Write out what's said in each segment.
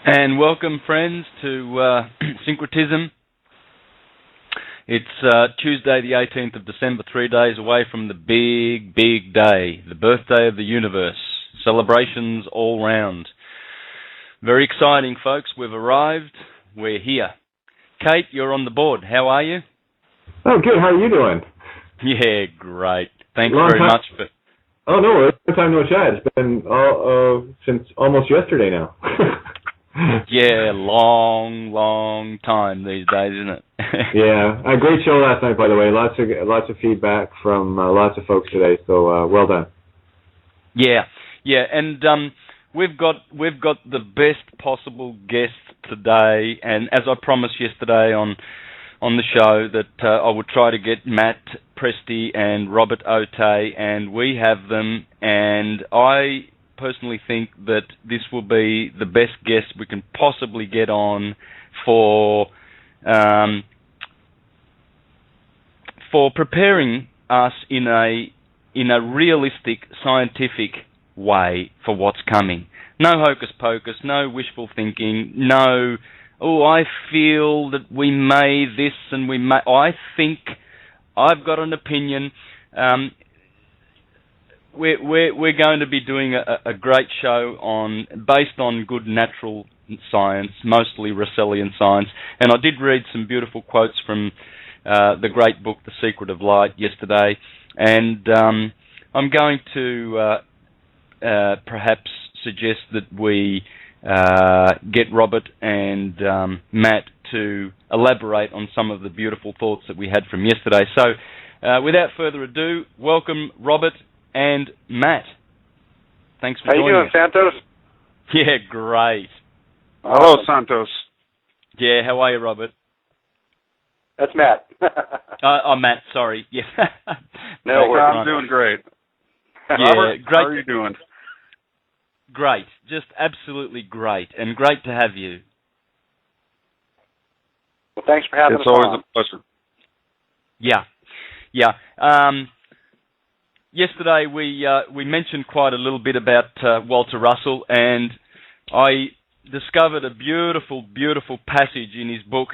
And welcome, friends, to Syncretism. It's Tuesday, the 18th of December, 3 days away from the big, big day, the birthday of the universe. Celebrations all round. Very exciting, folks. We've arrived. We're here. Kate, you're on the board. How are you? Oh, good. How are you doing? Yeah, great. Thanks very much for... Oh, no, long time no chat. It's been since almost yesterday now. Yeah, long time these days, isn't it? Yeah, a great show last night, by the way. Lots of feedback from lots of folks today. So well done. Yeah, and we've got the best possible guest today, and as I promised yesterday on the show that I would try to get Matt Presti and Robert Otte, and we have them, and I personally think that this will be the best guest we can possibly get on for preparing us in a realistic, scientific way for what's coming. No hocus pocus, no wishful thinking, no, I feel that we may this and we may, I think, I've got an opinion. We're going to be doing a great show based on good natural science, mostly Russellian science. And I did read some beautiful quotes from the great book, The Secret of Light, yesterday. And I'm going to perhaps suggest that we get Robert and Matt to elaborate on some of the beautiful thoughts that we had from yesterday. So without further ado, welcome Robert and Matt. Thanks for joining us. How you doing, Santos? Yeah, great. Hello, Santos. Yeah, how are you, Robert? That's Matt. Matt, sorry. Yeah. No, I'm doing great. Yeah, Robert, great. How are you doing? Great. Just absolutely great. And great to have you. Well, thanks for having us on. It's always a pleasure. Yeah. Yesterday we mentioned quite a little bit about Walter Russell, and I discovered a beautiful, beautiful passage in his book,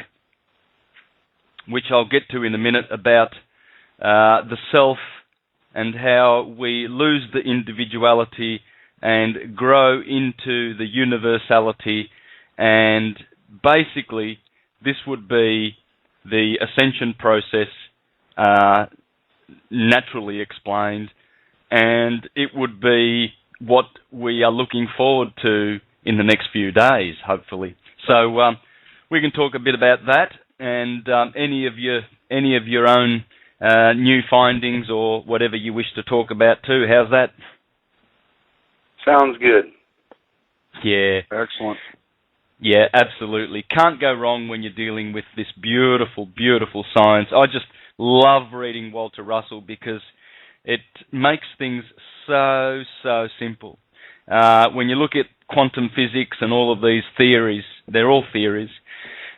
which I'll get to in a minute, about the self and how we lose the individuality and grow into the universality, and basically this would be the ascension process naturally explained, and it would be what we are looking forward to in the next few days, hopefully. So we can talk a bit about that, and any of your own new findings or whatever you wish to talk about too. How's that? Sounds good. Yeah. Excellent. Yeah, absolutely. Can't go wrong when you're dealing with this beautiful, beautiful science. I just love reading Walter Russell because it makes things so simple. When you look at quantum physics and all of these theories, they're all theories,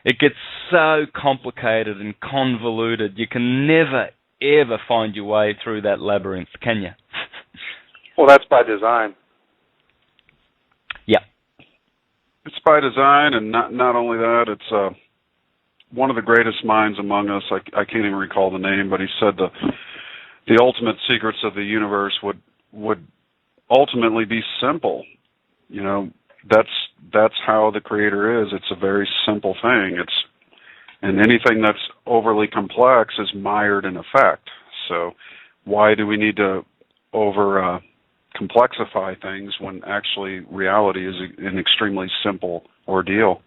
it gets so complicated and convoluted. You can never, ever find your way through that labyrinth, can you? Well, that's by design. Yeah. It's by design, and not only that, it's one of the greatest minds among us. I can't even recall the name, but he said the ultimate secrets of the universe would ultimately be simple. You know, that's how the Creator is. It's a very simple thing. And anything that's overly complex is mired in effect. So why do we need to over complexify things when actually reality is an extremely simple ordeal?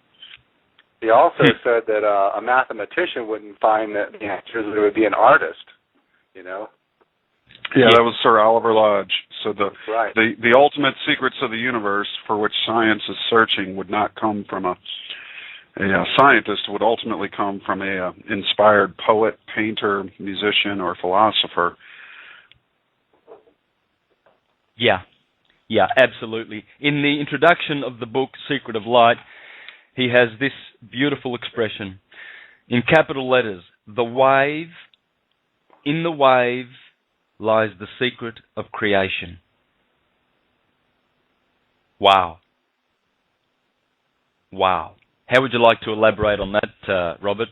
He also said that a mathematician wouldn't find the answers, that it would be an artist, you know? Yeah, that was Sir Oliver Lodge. So right. the ultimate secrets of the universe for which science is searching would not come from a scientist, would ultimately come from a inspired poet, painter, musician, or philosopher. Yeah, absolutely. In the introduction of the book, Secret of Light, he has this beautiful expression in capital letters: the wave, in the wave lies the secret of creation. Wow. Wow. How would you like to elaborate on that, Robert?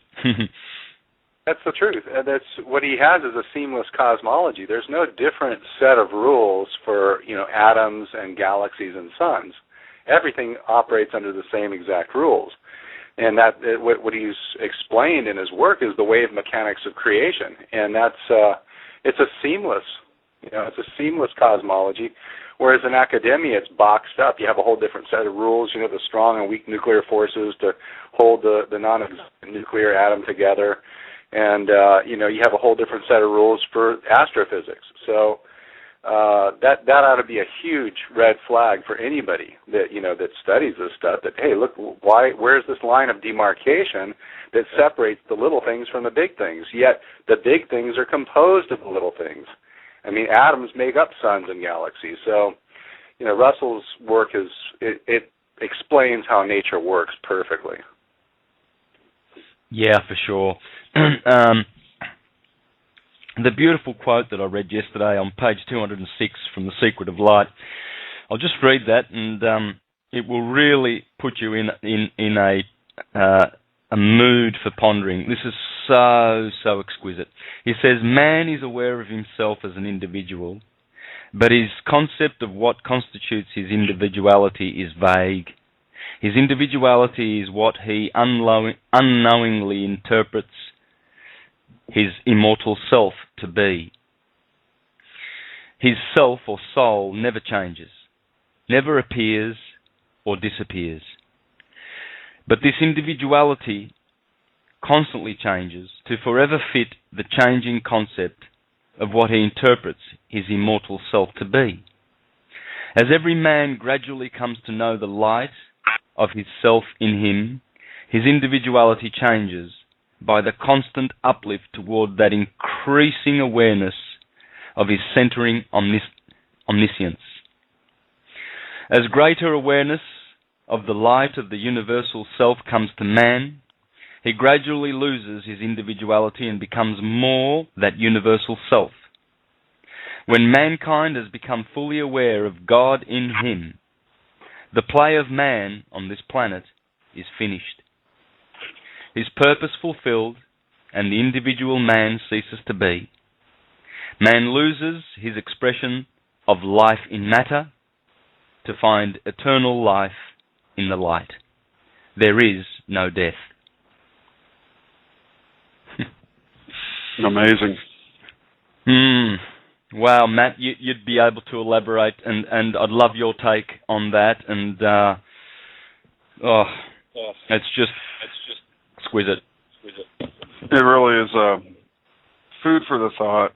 That's the truth. And that's what he has is a seamless cosmology. There's no different set of rules for, atoms and galaxies and suns. Everything operates under the same exact rules. And that what he's explained in his work is the wave mechanics of creation. And it's a seamless, it's a seamless cosmology. Whereas in academia, it's boxed up. You have a whole different set of rules, the strong and weak nuclear forces to hold the non-existent nuclear atom together. And, you have a whole different set of rules for astrophysics. So that ought to be a huge red flag for anybody that, that studies this stuff, that, hey, look, where's this line of demarcation that separates the little things from the big things? Yet the big things are composed of the little things. I mean, atoms make up suns and galaxies. So, Russell's work it explains how nature works perfectly. Yeah, for sure. The beautiful quote that I read yesterday on page 206 from The Secret of Light, I'll just read that, and it will really put you in a mood for pondering. This is so exquisite. He says, man is aware of himself as an individual, but his concept of what constitutes his individuality is vague. His individuality is what he unknowingly interprets his immortal self to be. His self or soul never changes, never appears or disappears. But this individuality constantly changes to forever fit the changing concept of what he interprets his immortal self to be. As every man gradually comes to know the light of his self in him, his individuality changes by the constant uplift toward that increasing awareness of his centering omniscience. As greater awareness of the light of the universal self comes to man, he gradually loses his individuality and becomes more that universal self. When mankind has become fully aware of God in him, the play of man on this planet is finished. His purpose fulfilled, and the individual man ceases to be. Man loses his expression of life in matter to find eternal life in the light. There is no death. Amazing. Wow, Matt, you'd be able to elaborate, and I'd love your take on that. And it's just exquisite. It really is food for the thought,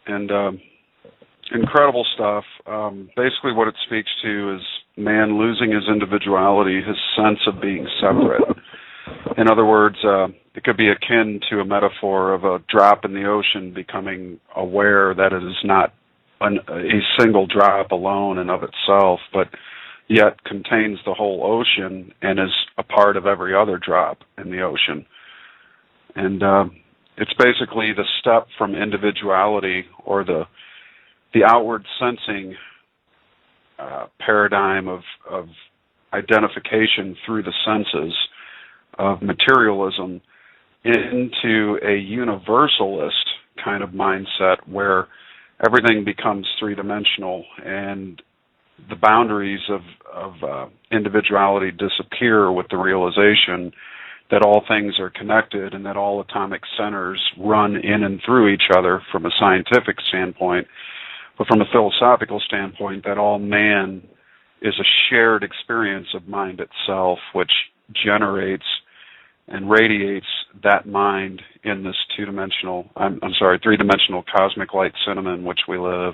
and incredible stuff. Basically, what it speaks to is man losing his individuality, his sense of being separate. In other words, it could be akin to a metaphor of a drop in the ocean becoming aware that it is not a single drop alone and of itself, but yet contains the whole ocean and is a part of every other drop in the ocean. And it's basically the step from individuality, or the outward sensing paradigm of identification through the senses of materialism, into a universalist kind of mindset where everything becomes three-dimensional and the boundaries of individuality disappear with the realization that all things are connected and that all atomic centers run in and through each other from a scientific standpoint, but from a philosophical standpoint, that all man is a shared experience of mind itself, which generates and radiates that mind in this three-dimensional cosmic light cinema in which we live.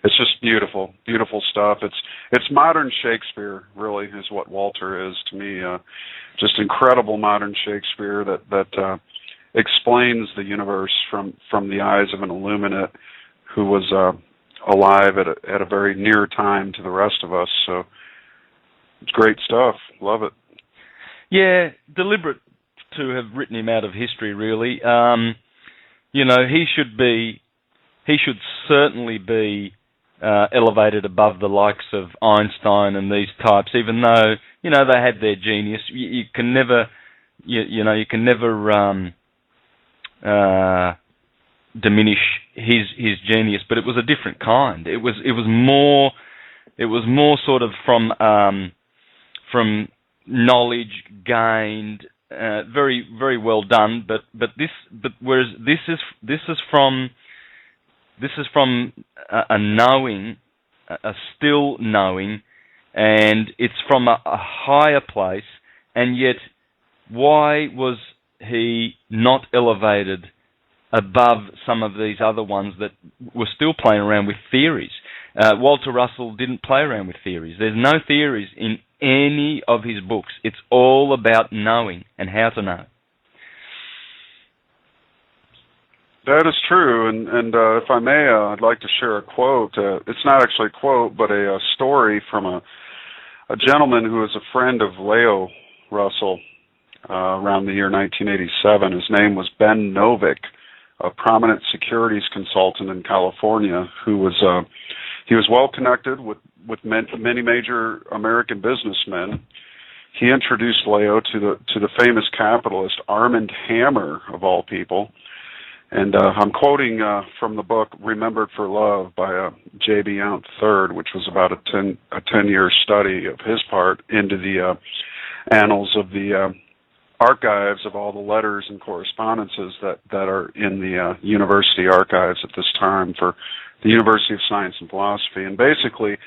It's just beautiful, beautiful stuff. It's modern Shakespeare, really, is what Walter is to me. Just incredible modern Shakespeare that explains the universe from the eyes of an illuminate who was alive at a very near time to the rest of us. So it's great stuff. Love it. Yeah, deliberate to have written him out of history, really. He should certainly be elevated above the likes of Einstein and these types, even though they had their genius. You can never, you can never diminish his genius, but it was a different kind. It was more sort of from knowledge gained, very very well done. Whereas this is from a knowing, a still knowing, and it's from a higher place. And yet, why was he not elevated above some of these other ones that were still playing around with theories? Walter Russell didn't play around with theories. There's no theories in any of his books. It's all about knowing and how to know. That is true, and if I may, I'd like to share a quote. It's not actually a quote, but a story from a gentleman who was a friend of Leo Russell around the year 1987. His name was Ben Novick, a prominent securities consultant in California, who was he was well connected with many major American businessmen. He introduced Leo to the famous capitalist Armand Hammer, of all people. And I'm quoting from the book Remembered for Love by J.B. Yount III, which was about a 10-year study of his part into the annals of the archives of all the letters and correspondences that are in the university archives at this time for the University of Science and Philosophy. And basically,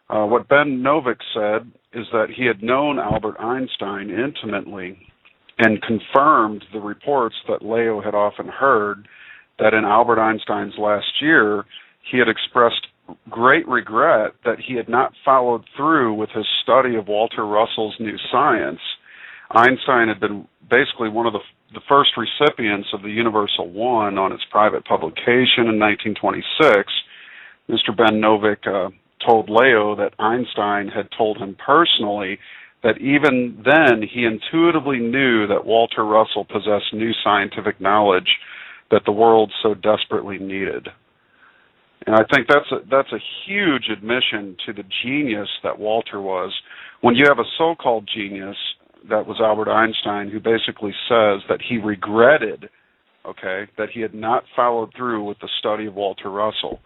what Ben Novick said is that he had known Albert Einstein intimately and confirmed the reports that Leo had often heard, that in Albert Einstein's last year, he had expressed great regret that he had not followed through with his study of Walter Russell's new science. Einstein had been basically one of the first recipients of the Universal One on its private publication in 1926. Mr. Ben Novick told Leo that Einstein had told him personally that even then he intuitively knew that Walter Russell possessed new scientific knowledge that the world so desperately needed. And I think that's a huge admission to the genius that Walter was. When you have a so-called genius, that was Albert Einstein, who basically says that he regretted, that he had not followed through with the study of Walter Russell.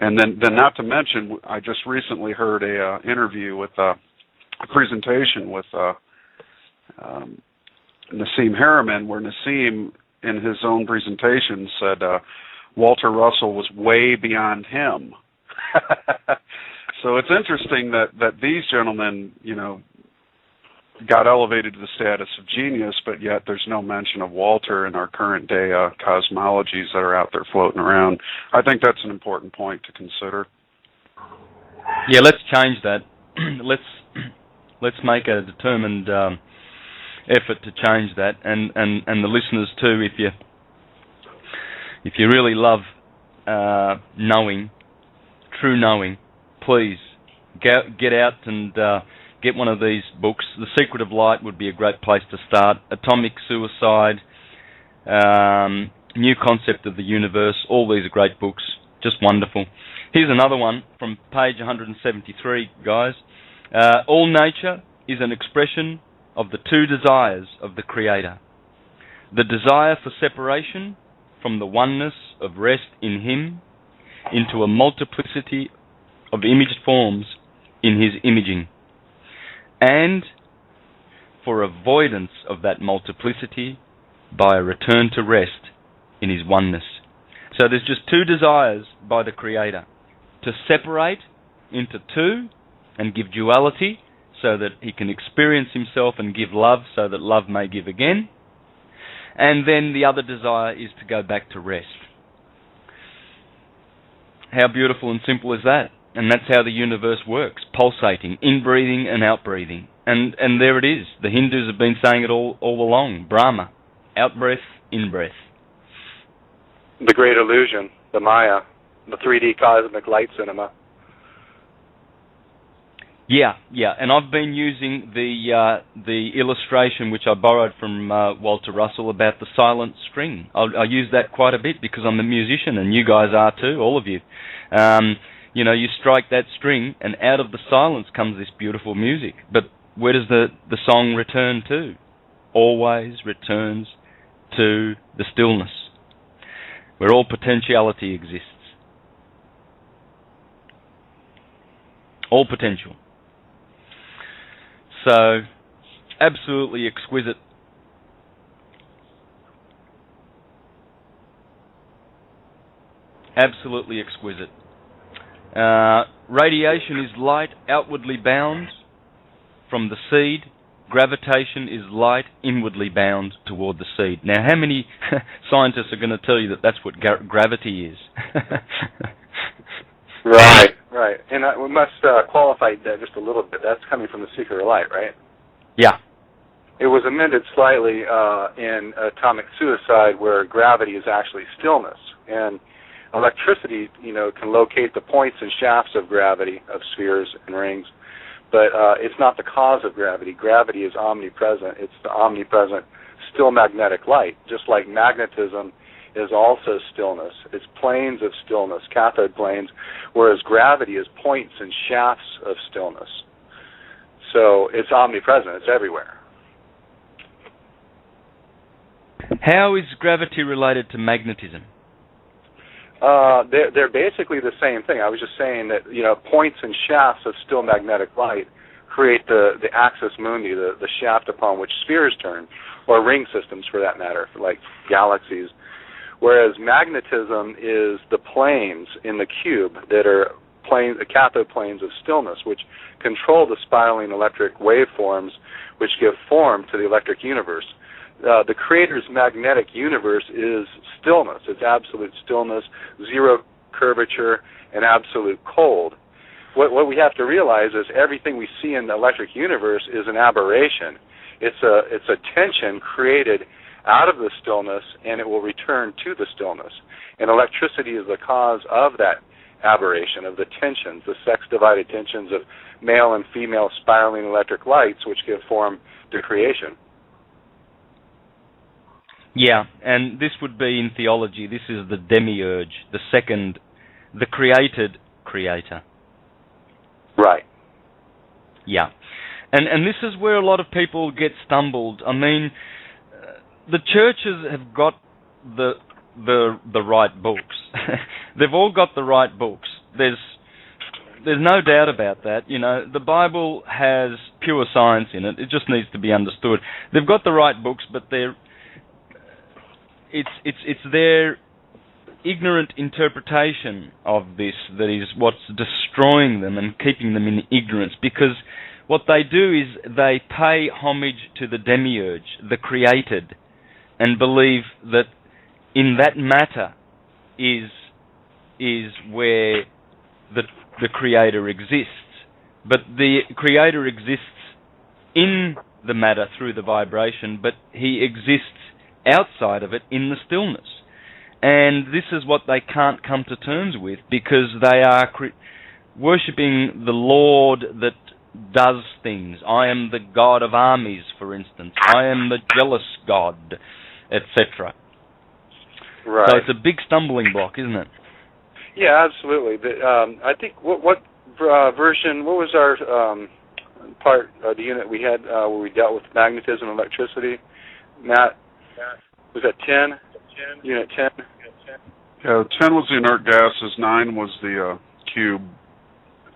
And then not to mention, I just recently heard a interview with a presentation with Nassim Harriman, where Nassim, in his own presentation, said Walter Russell was way beyond him. So it's interesting that these gentlemen, got elevated to the status of genius, but yet there's no mention of Walter in our current day cosmologies that are out there floating around. I think that's an important point to consider. Yeah, let's change that. Let's make a determined effort to change that, and the listeners too. If you really love knowing, true knowing, please get out and get one of these books. The Secret of Light would be a great place to start. Atomic Suicide, New Concept of the Universe. All these are great books, just wonderful. Here's another one from page 173, guys. All nature is an expression of the two desires of the Creator. The desire for separation from the oneness of rest in Him into a multiplicity of imaged forms in His imaging, and for avoidance of that multiplicity by a return to rest in His oneness. So there's just two desires by the Creator: to separate into two and give duality so that He can experience Himself and give love so that love may give again. And then the other desire is to go back to rest. How beautiful and simple is that? And that's how the universe works, pulsating, in-breathing and out-breathing. And there it is. The Hindus have been saying it all along. Brahma, out-breath, in-breath. The great illusion, the Maya, the 3D cosmic light cinema. Yeah, and I've been using the illustration which I borrowed from Walter Russell about the silent string. I use that quite a bit because I'm a musician, and you guys are too, all of you. You strike that string, and out of the silence comes this beautiful music. But where does the song return to? Always returns to the stillness, where all potentiality exists. All potential. So, absolutely exquisite. Absolutely exquisite. Radiation is light outwardly bound from the seed. Gravitation is light inwardly bound toward the seed. Now, how many scientists are going to tell you that that's what gravity is? Right. And we must qualify that just a little bit. That's coming from the Secret of Light, right? Yeah. It was amended slightly in Atomic Suicide, where gravity is actually stillness. And electricity, can locate the points and shafts of gravity, of spheres and rings, but it's not the cause of gravity. Gravity is omnipresent. It's the omnipresent still magnetic light, just like magnetism is also stillness. It's planes of stillness, cathode planes, whereas gravity is points and shafts of stillness. So it's omnipresent. It's everywhere. How is gravity related to magnetism? They're basically the same thing. I was just saying that points and shafts of still magnetic light create the axis mundi, the shaft upon which spheres turn, or ring systems for that matter, like galaxies. Whereas magnetism is the planes in the cube that are the cathode planes of stillness, which control the spiraling electric waveforms, which give form to the electric universe. The Creator's magnetic universe is stillness. It's absolute stillness, zero curvature, and absolute cold. What we have to realize is everything we see in the electric universe is an aberration. It's a tension created out of the stillness, and it will return to the stillness. And electricity is the cause of that aberration, of the tensions, the sex-divided tensions of male and female spiraling electric lights, which give form to creation. Yeah, and this would be in theology. This is the demiurge, the created creator. Right. Yeah, and this is where a lot of people get stumbled. I mean, the churches have got the right books. They've all got the right books. There's no doubt about that. The Bible has pure science in it. It just needs to be understood. They've got the right books, but it's their ignorant interpretation of this that is what's destroying them and keeping them in ignorance, because what they do is they pay homage to the demiurge, the created, and believe that in that matter is where the creator exists. But the creator exists in the matter through the vibration, but he exists outside of it in the stillness. And this is what they can't come to terms with, because they are worshipping the Lord that does things. I am the God of armies, for instance. I am the jealous God, etc. Right. So it's a big stumbling block, isn't it? Yeah, absolutely. I think what version, what was our part, the unit we had where we dealt with magnetism and electricity? Matt, was that 10? Unit 10? Yeah, 10 was the inert gases, 9 was the cube.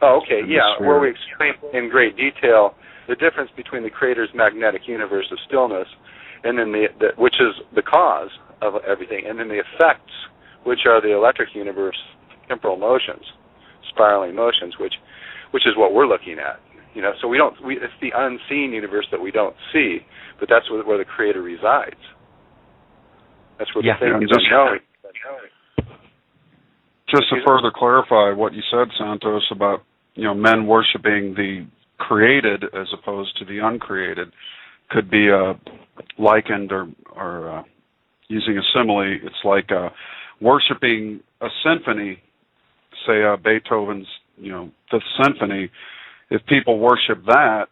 Oh, okay, yeah, where we explained in great detail the difference between the Creator's magnetic universe of stillness, and then which is the cause of everything, and then the effects, which are the electric universe temporal motions, spiraling motions, which is what we're looking at. So it's the unseen universe that we don't see, but that's where the Creator resides. That's where the thing is unknown. Just to further clarify what you said, Santos, about men worshiping the created as opposed to the uncreated, could be likened or using a simile. It's like worshiping a symphony, say Beethoven's Fifth Symphony. If people worship that,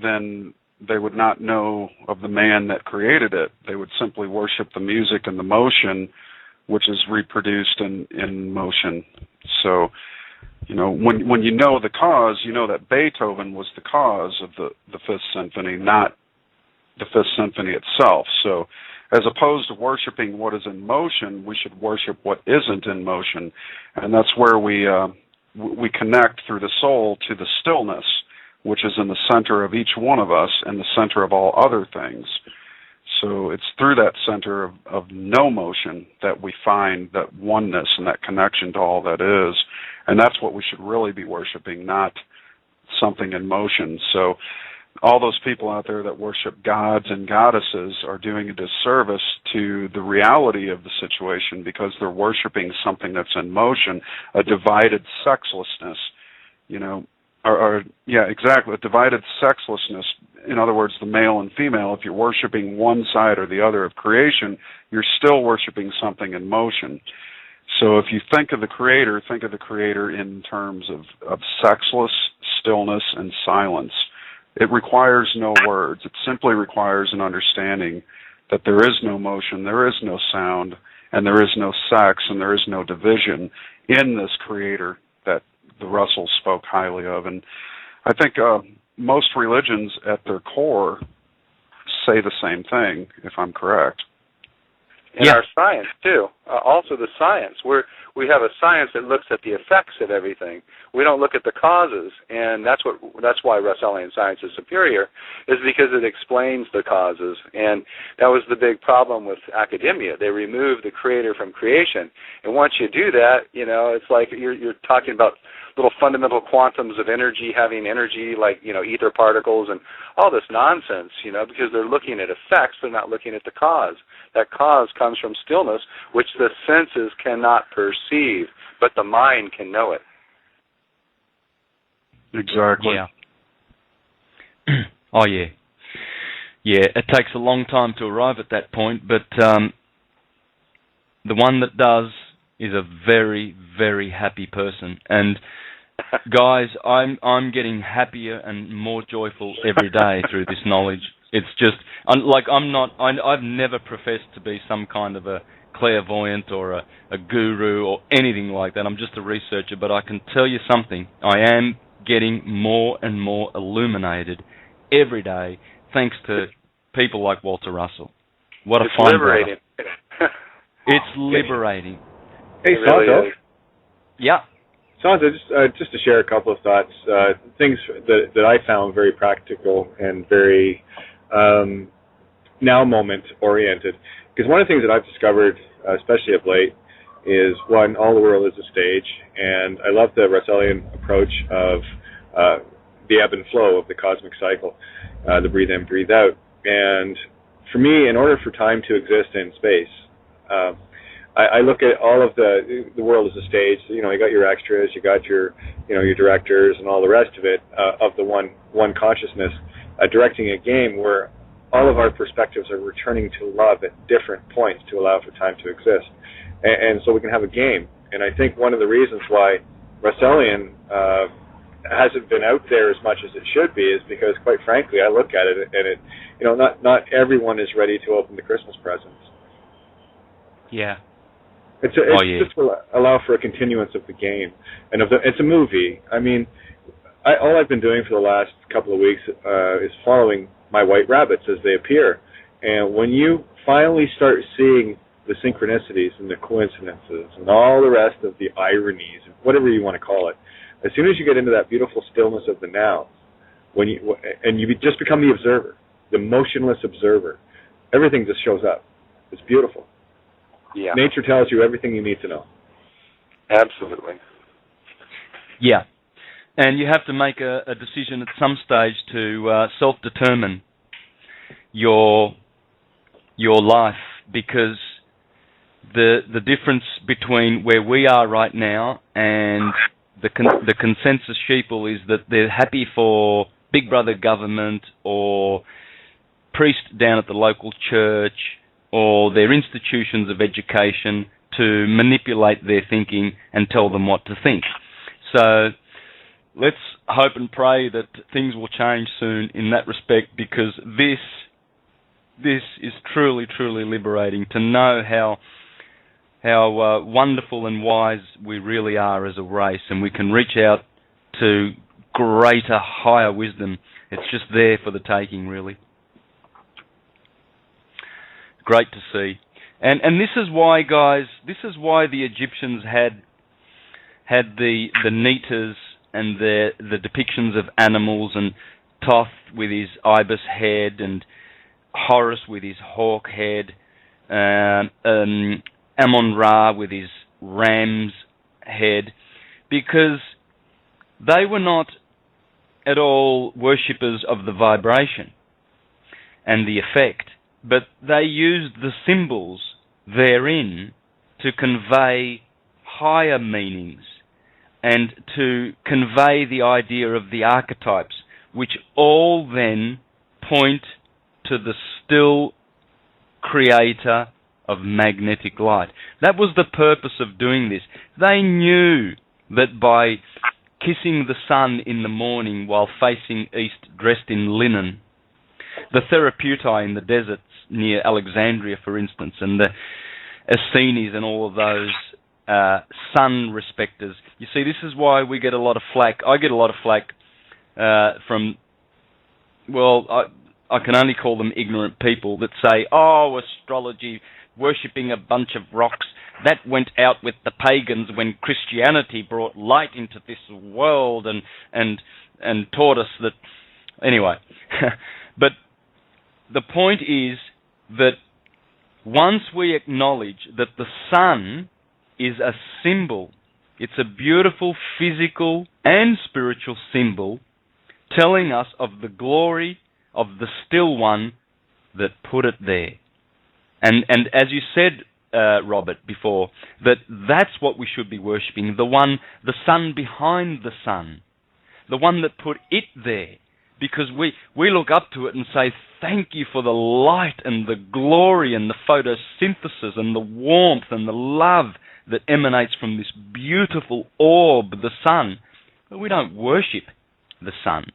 then they would not know of the man that created it. They would simply worship the music and the motion which is reproduced in motion. So, when you know the cause, you know that Beethoven was the cause of the Fifth Symphony, not the Fifth Symphony itself. So, as opposed to worshiping what is in motion, we should worship what isn't in motion, and that's where we connect through the soul to the stillness, which is in the center of each one of us and the center of all other things. So it's through that center of no motion that we find that oneness and that connection to all that is. And that's what we should really be worshiping, not something in motion. So all those people out there that worship gods and goddesses are doing a disservice to the reality of the situation because they're worshiping something that's in motion, a divided sexlessness, a divided sexlessness. In other words, the male and female, if you're worshiping one side or the other of creation, you're still worshiping something in motion. So if you think of the Creator in terms of sexless stillness and silence. It requires no words. It simply requires an understanding that there is no motion, there is no sound, and there is no sex, and there is no division in this Creator that the Russells spoke highly of. And I think most religions at their core say the same thing, if I'm correct. And our science, too. Also the science. We have a science that looks at the effects of everything. We don't look at the causes, and that's why Russellian science is superior, is because it explains the causes. And that was the big problem with academia. They removed the Creator from creation. And once you do that, it's like you're talking about little fundamental quantums of energy having energy like, ether particles and all this nonsense, because they're looking at effects, they're not looking at the cause. That cause comes from stillness, which the senses cannot perceive, but the mind can know it. Exactly. Yeah. Oh, yeah. Yeah, it takes a long time to arrive at that point, but the one that does is a very, very happy person. And guys, I'm getting happier and more joyful every day through this knowledge. It's just I've never professed to be some kind of a clairvoyant or a guru or anything like that. I'm just a researcher, but I can tell you something. I am getting more and more illuminated every day, thanks to people like Walter Russell. What a fine liberating. It's liberating. Hey, really Santos. Yeah. Santos, just to share a couple of thoughts, things that I found very practical and very now moment oriented. Because one of the things that I've discovered, especially of late, is one, all the world is a stage, and I love the Russellian approach of the ebb and flow of the cosmic cycle, the breathe in, breathe out. And for me, in order for time to exist in space, I look at all of the world as a stage. You got your extras, you got your directors, and all the rest of it of the one consciousness directing a game where all of our perspectives are returning to love at different points to allow for time to exist, and so we can have a game. And I think one of the reasons why Russellian hasn't been out there as much as it should be is because, quite frankly, I look at it and not everyone is ready to open the Christmas presents. Yeah. It's just to allow for a continuance of the game, and it's a movie. I mean, all I've been doing for the last couple of weeks is following my white rabbits as they appear, and when you finally start seeing the synchronicities and the coincidences and all the rest of the ironies, whatever you want to call it, as soon as you get into that beautiful stillness of the now, and you just become the observer, the motionless observer, everything just shows up. It's beautiful. Yeah. Nature tells you everything you need to know. Absolutely. Yeah. And you have to make a decision at some stage to self-determine your life, because the difference between where we are right now and the consensus sheeple is that they're happy for Big Brother government or priest down at the local church or their institutions of education to manipulate their thinking and tell them what to think. So let's hope and pray that things will change soon in that respect, because this is truly, truly liberating to know wonderful and wise we really are as a race, and we can reach out to greater, higher wisdom. It's just there for the taking, really. Great to see. And this is why, guys, this is why the Egyptians had the Netas and the depictions of animals, and Thoth with his ibis head, and Horus with his hawk head, Amun-Ra with his ram's head, because they were not at all worshippers of the vibration and the effect, but they used the symbols therein to convey higher meanings and to convey the idea of the archetypes, which all then point to the still creator of magnetic light. That was the purpose of doing this. They knew that by kissing the sun in the morning while facing east dressed in linen, the Therapeutae in the deserts near Alexandria, for instance, and the Essenes and all of those sun respecters. You see, this is why we get a lot of flack. I get a lot of flack from, well, I can only call them ignorant people that say, oh, astrology, worshipping a bunch of rocks, that went out with the pagans when Christianity brought light into this world and taught us that... Anyway, but the point is that once we acknowledge that the sun is a symbol, it's a beautiful physical and spiritual symbol telling us of the glory of the still one that put it there. And as you said, Robert, before, that's what we should be worshipping, the sun behind the sun, the one that put it there, because we look up to it and say, thank you for the light and the glory and the photosynthesis and the warmth and the love that emanates from this beautiful orb, the sun. But we don't worship the sun.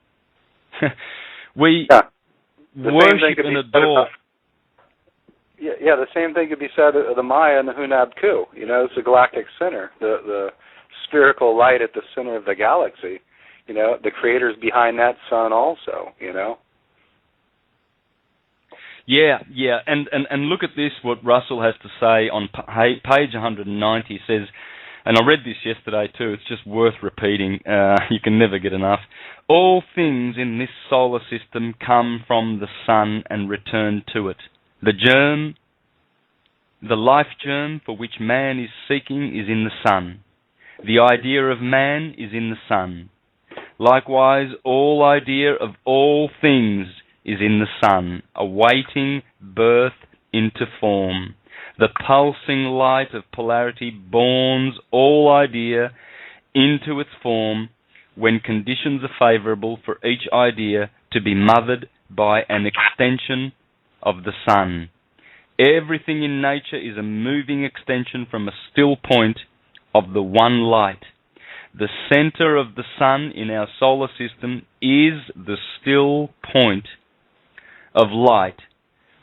We worship and adore. Yeah, the same thing could be said of the Maya and the Hunab Ku. You know, it's the galactic center, the spherical light at the center of the galaxy. You know, the creator's behind that sun also, you know. Yeah, and look at this, what Russell has to say on page 190. He says, and I read this yesterday too, it's just worth repeating, you can never get enough. All things in this solar system come from the sun and return to it. The germ, the life germ for which man is seeking is in the sun. The idea of man is in the sun. Likewise, all idea of all things is in the sun, awaiting birth into form. The pulsing light of polarity borns all idea into its form when conditions are favorable for each idea to be mothered by an extension of the sun. Everything in nature is a moving extension from a still point of the one light. The center of the sun in our solar system is the still point of light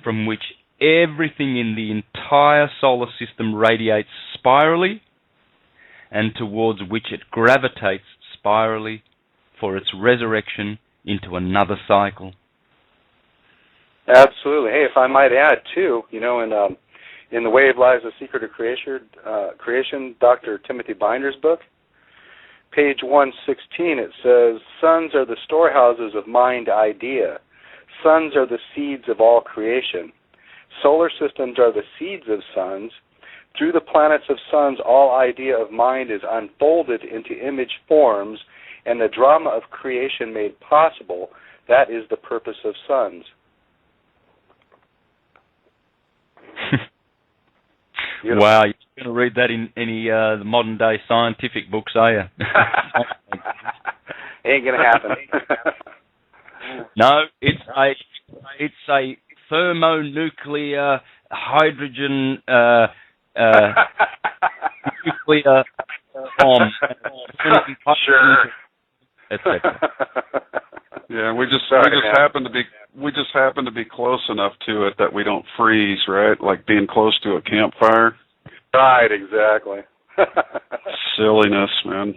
from which everything in the entire solar system radiates spirally and towards which it gravitates spirally for its resurrection into another cycle. Absolutely. Hey, if I might add, too, you know, in The Way of Lies, The Secret of Creation, Dr. Timothy Binder's book, page 116, it says, suns are the storehouses of mind idea. Suns are the seeds of all creation. Solar systems are the seeds of suns. Through the planets of suns, all idea of mind is unfolded into image forms, and the drama of creation made possible. That is the purpose of suns. Wow, you're going to read that in any the modern day scientific books, are you? Ain't going to happen. No, it's a thermonuclear hydrogen nuclear bomb. Sure. Yeah, we just happen to be close enough to it that we don't freeze, right? Like being close to a campfire. Right, exactly. Silliness, man.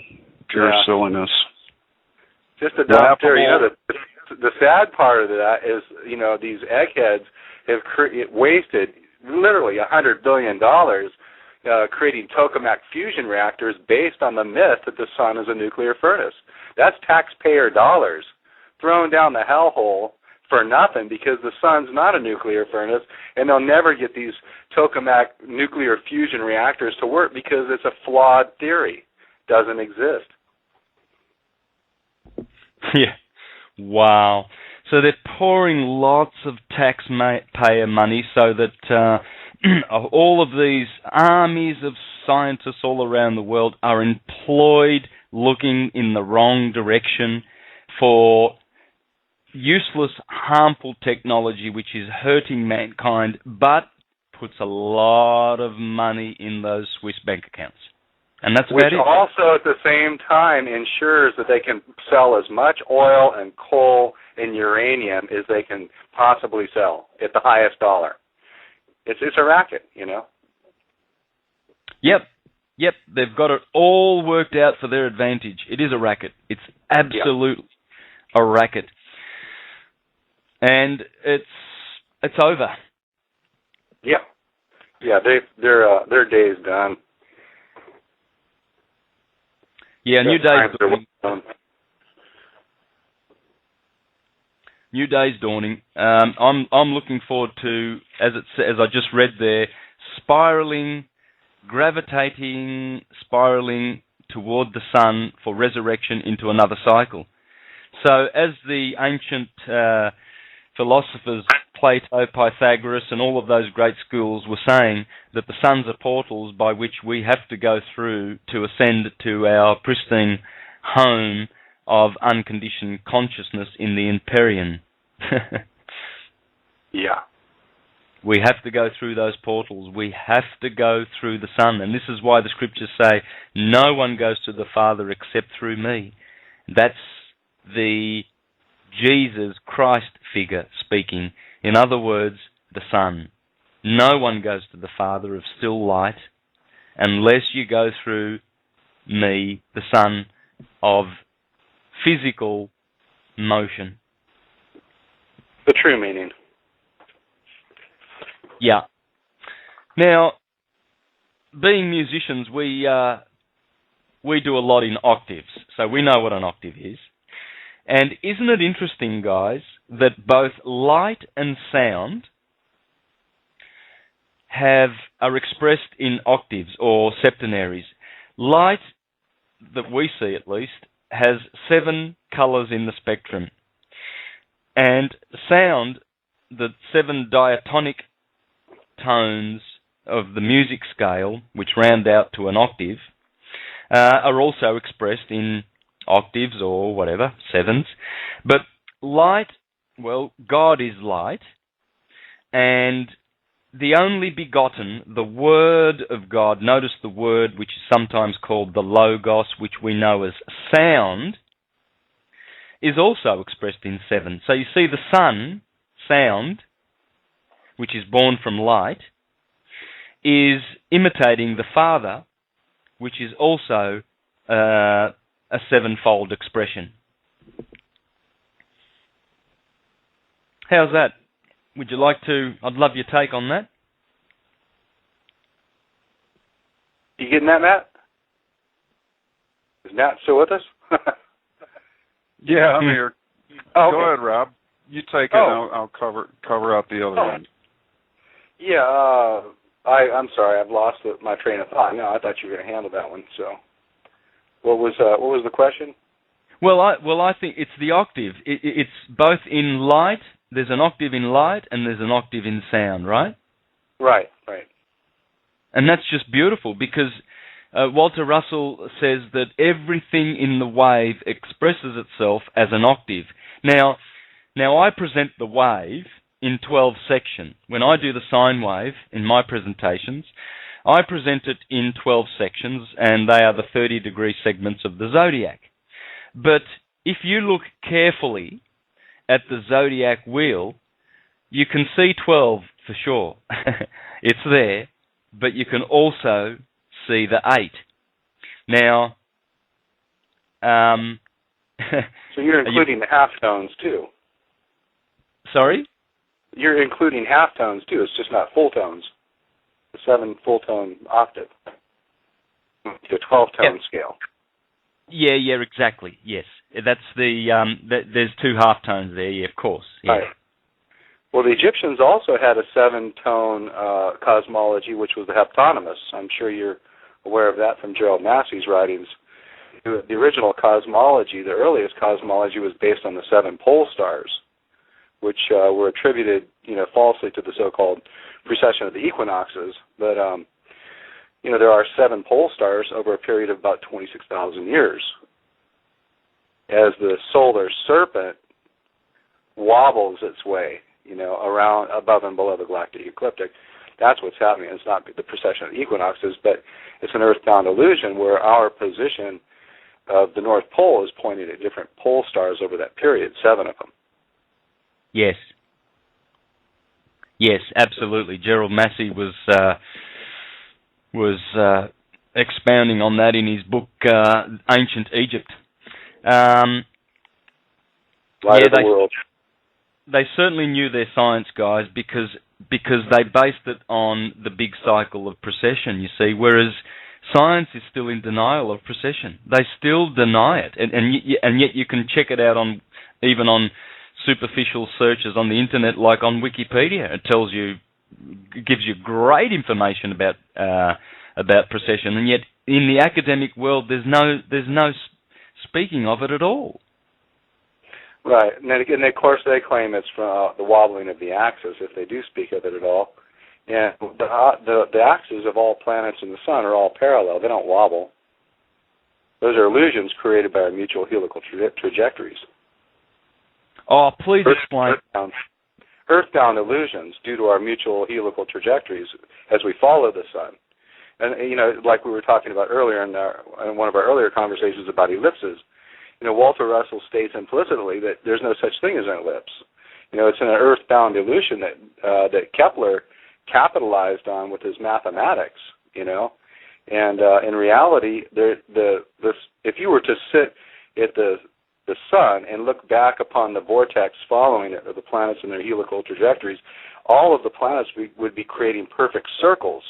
Pure silliness. Just a dumb theory. The sad part of that is, these eggheads have wasted literally $100 billion creating tokamak fusion reactors based on the myth that the sun is a nuclear furnace. That's taxpayer dollars thrown down the hellhole for nothing because the sun's not a nuclear furnace, and they'll never get these tokamak nuclear fusion reactors to work because it's a flawed theory. Doesn't exist. Yeah. Wow. So they're pouring lots of taxpayer money so that all of these armies of scientists all around the world are employed looking in the wrong direction for useless, harmful technology which is hurting mankind, but puts a lot of money in those Swiss bank accounts. And that's about it. Which also at the same time ensures that they can sell as much oil and coal and uranium as they can possibly sell at the highest dollar. It's a racket, Yep. They've got it all worked out for their advantage. It is a racket. It's absolutely a racket. And it's over. Yeah. Their day's done. Yeah, new day's dawning. I'm looking forward to, as I just read there, gravitating toward the sun for resurrection into another cycle. So, as the ancient philosophers Plato, Pythagoras, and all of those great schools were saying, that the suns are portals by which we have to go through to ascend to our pristine home of unconditioned consciousness in the Empyrean. Yeah. We have to go through those portals. We have to go through the sun. And this is why the scriptures say, no one goes to the Father except through me. That's the Jesus Christ figure speaking. In other words, the Son. No one goes to the Father of still light unless you go through me, the Son of physical motion. The true meaning. Yeah. Now, being musicians, we do a lot in octaves, so we know what an octave is. And isn't it interesting, guys, that both light and sound are expressed in octaves or septenaries? Light, that we see at least, has 7 colors in the spectrum. And sound, the 7 diatonic tones of the music scale, which round out to an octave, are also expressed in octaves or whatever, 7s. But light, well, God is light, and the only begotten, the Word of God, notice the Word which is sometimes called the Logos, which we know as sound, is also expressed in 7. So you see the Son, sound, which is born from light, is imitating the Father, which is also a 7-fold expression. How's that? Would you like to? I'd love your take on that. You getting that, Matt? Is Matt still with us? Yeah, I'm here. Oh, Go ahead, Rob. You take it, and I'll cover out the other end. Yeah, I'm sorry, I've lost my train of thought. No, I thought you were going to handle that one. So, what was the question? Well, I think it's the octave. It's both in light. There's an octave in light, and there's an octave in sound, right? Right. And that's just beautiful because Walter Russell says that everything in the wave expresses itself as an octave. Now I present the wave in 12 sections. When I do the sine wave in my presentations, I present it in 12 sections, and they are the 30-degree segments of the zodiac. But if you look carefully at the zodiac wheel, you can see 12 for sure. It's there. but you can also see the 8. Now, so you're including the halftones too. Sorry? You're including halftones too. It's just not full tones. The 7 full tone octave. The 12-tone scale. Yeah, exactly. Yes, that's the. There's 2 halftones there. Yeah, of course. Yeah. Right. Well, the Egyptians also had a 7-tone cosmology, which was the heptonymus. I'm sure you're aware of that from Gerald Massey's writings. The original cosmology, the earliest cosmology, was based on the 7 pole stars, which were attributed, falsely to the so-called precession of the equinoxes. But there are 7 pole stars over a period of about 26,000 years. As the solar serpent wobbles its way, around, above and below the galactic ecliptic, that's what's happening. It's not the precession of the equinoxes, but it's an earthbound illusion where our position of the North Pole is pointing at different pole stars over that period, 7 of them. Yes. Yes, absolutely. Gerald Massey was expounding on that in his book Ancient Egypt. Light of the world. They certainly knew their science, guys, because they based it on the big cycle of precession, you see, whereas science is still in denial of precession. They still deny it, and yet you can check it out even on superficial searches on the internet, like on Wikipedia. It gives you great information about precession, and yet in the academic world there's no speaking of it at all. Right, and of course they claim it's from the wobbling of the axis, if they do speak of it at all. And the axes of all planets in the sun are all parallel. They don't wobble. Those are illusions created by our mutual helical trajectories. Oh, please explain. Earthbound illusions due to our mutual helical trajectories as we follow the sun. And, like we were talking about earlier in one of our earlier conversations about ellipses, Walter Russell states implicitly that there's no such thing as an ellipse. It's an earthbound illusion that Kepler capitalized on with his mathematics, And in reality, if you were to sit at the sun and look back upon the vortex following it, of the planets and their helical trajectories, all of the planets would be creating perfect circles.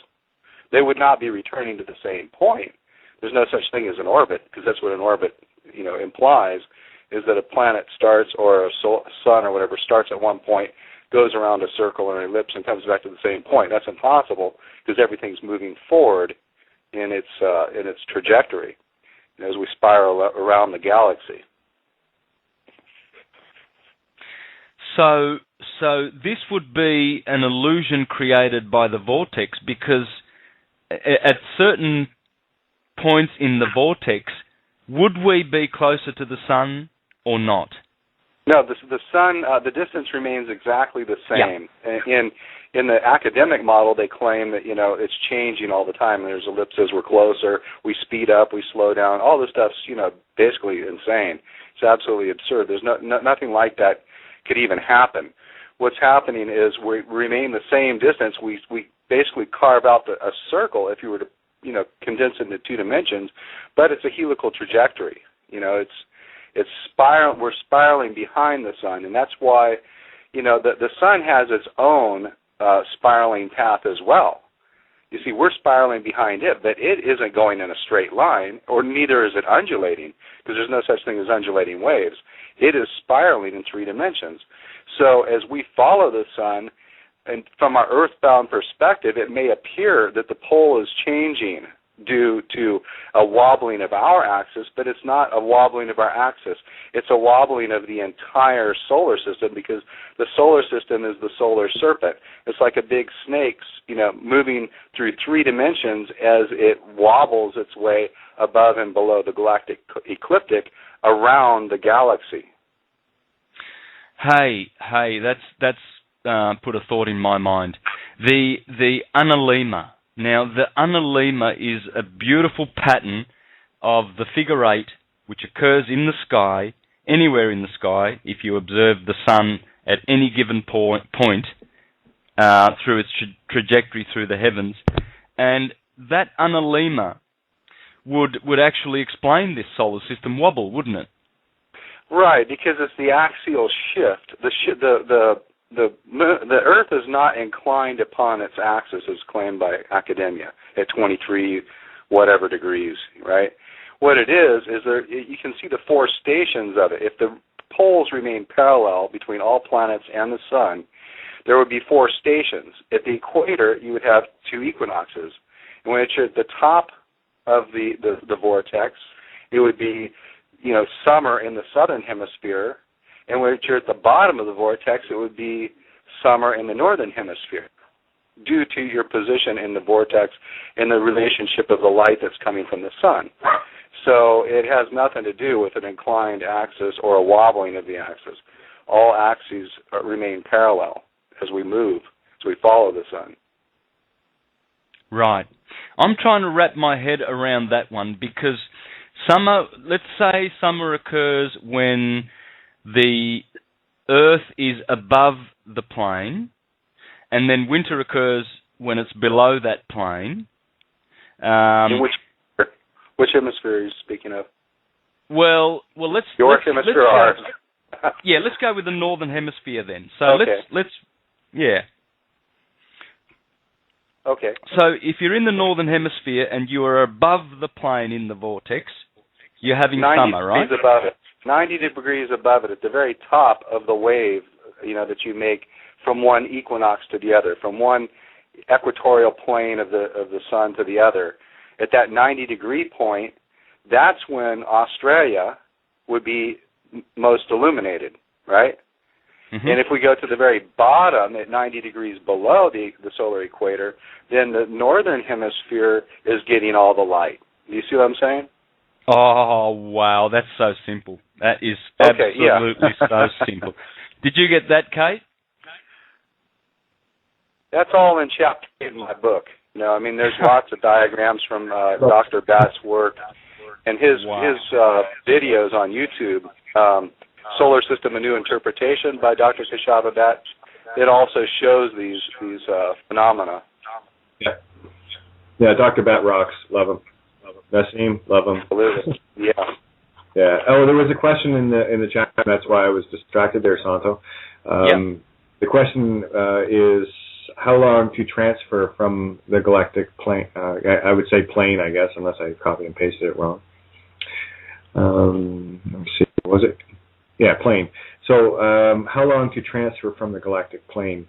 They would not be returning to the same point. There's no such thing as an orbit, because that's what an orbit implies, is that a planet starts, or a sun or whatever starts at one point, goes around a circle or an ellipse and comes back to the same point. That's impossible, because everything's moving forward in its trajectory as we spiral around the galaxy. So this would be an illusion created by the vortex, because at certain points in the vortex, would we be closer to the sun or not? No, the sun, the distance remains exactly the same. Yeah. In the academic model, they claim that it's changing all the time. There's ellipses. We're closer. We speed up. We slow down. All this stuff's basically insane. It's absolutely absurd. There's nothing like that could even happen. What's happening is we remain the same distance. We basically carve out a circle if you were to condense it into 2 dimensions, but it's a helical trajectory. It's spiral. We're spiraling behind the sun, and that's why the sun has its own spiraling path as well. You see, we're spiraling behind it, but it isn't going in a straight line, or neither is it undulating, because there's no such thing as undulating waves. It is spiraling in 3 dimensions. So as we follow the sun, and from our earthbound perspective, it may appear that the pole is changing due to a wobbling of our axis, but it's not a wobbling of our axis. It's a wobbling of the entire solar system, because the solar system is the solar serpent. It's like a big snake, moving through 3 dimensions as it wobbles its way above and below the galactic ecliptic around the galaxy. Hey, that's put a thought in my mind. The analemma. Now, the analemma is a beautiful pattern of the figure 8, which occurs in the sky, anywhere in the sky, if you observe the sun at any given point through its trajectory through the heavens. And that analemma would actually explain this solar system wobble, wouldn't it? Right, because it's the axial shift. The Earth is not inclined upon its axis as claimed by academia at 23 whatever degrees, right? What it is there, you can see the four stations of it. If the poles remain parallel between all planets and the sun, there would be four stations. At the equator, you would have two equinoxes. And when you're at the top of the vortex, it would be, summer in the southern hemisphere. And when you're at the bottom of the vortex, it would be summer in the northern hemisphere, due to your position in the vortex and the relationship of the light that's coming from the sun. So it has nothing to do with an inclined axis or a wobbling of the axis. All axes remain parallel as we move, as we follow the sun. Right. I'm trying to wrap my head around that one because let's say summer occurs when the Earth is above the plane, and then winter occurs when it's below that plane. In which hemisphere are you speaking of? Well, let's your hemisphere, ours. Yeah, let's go with the northern hemisphere then. So okay. Yeah. Okay. So if you're in the northern hemisphere and you are above the plane in the vortex, you're having summer, right? 90 degrees above it. 90 degrees above it, at the very top of the wave, that you make from one equinox to the other, from one equatorial plane of the sun to the other. At that 90-degree point, that's when Australia would be most illuminated, right? Mm-hmm. And if we go to the very bottom at 90 degrees below the solar equator, then the northern hemisphere is getting all the light. Do you see what I'm saying? Oh, wow, that's so simple. That is absolutely so simple. Did you get that, Kate? That's all in chapter 8 in my book. There's lots of diagrams from Dr. Batt's work and his videos on YouTube. Solar System: A New Interpretation by Dr. Keshava Batt. It also shows these phenomena. Yeah, Dr. Batt rocks. Love him. Nassim, love him. Absolutely. Yeah. Yeah. Oh, there was a question in the chat. That's why I was distracted there, Santo. The question is how long to transfer from the galactic plane? I would say plane, I guess, unless I copy and pasted it wrong. Let me see. Was it? Yeah, plane. So how long to transfer from the galactic plane?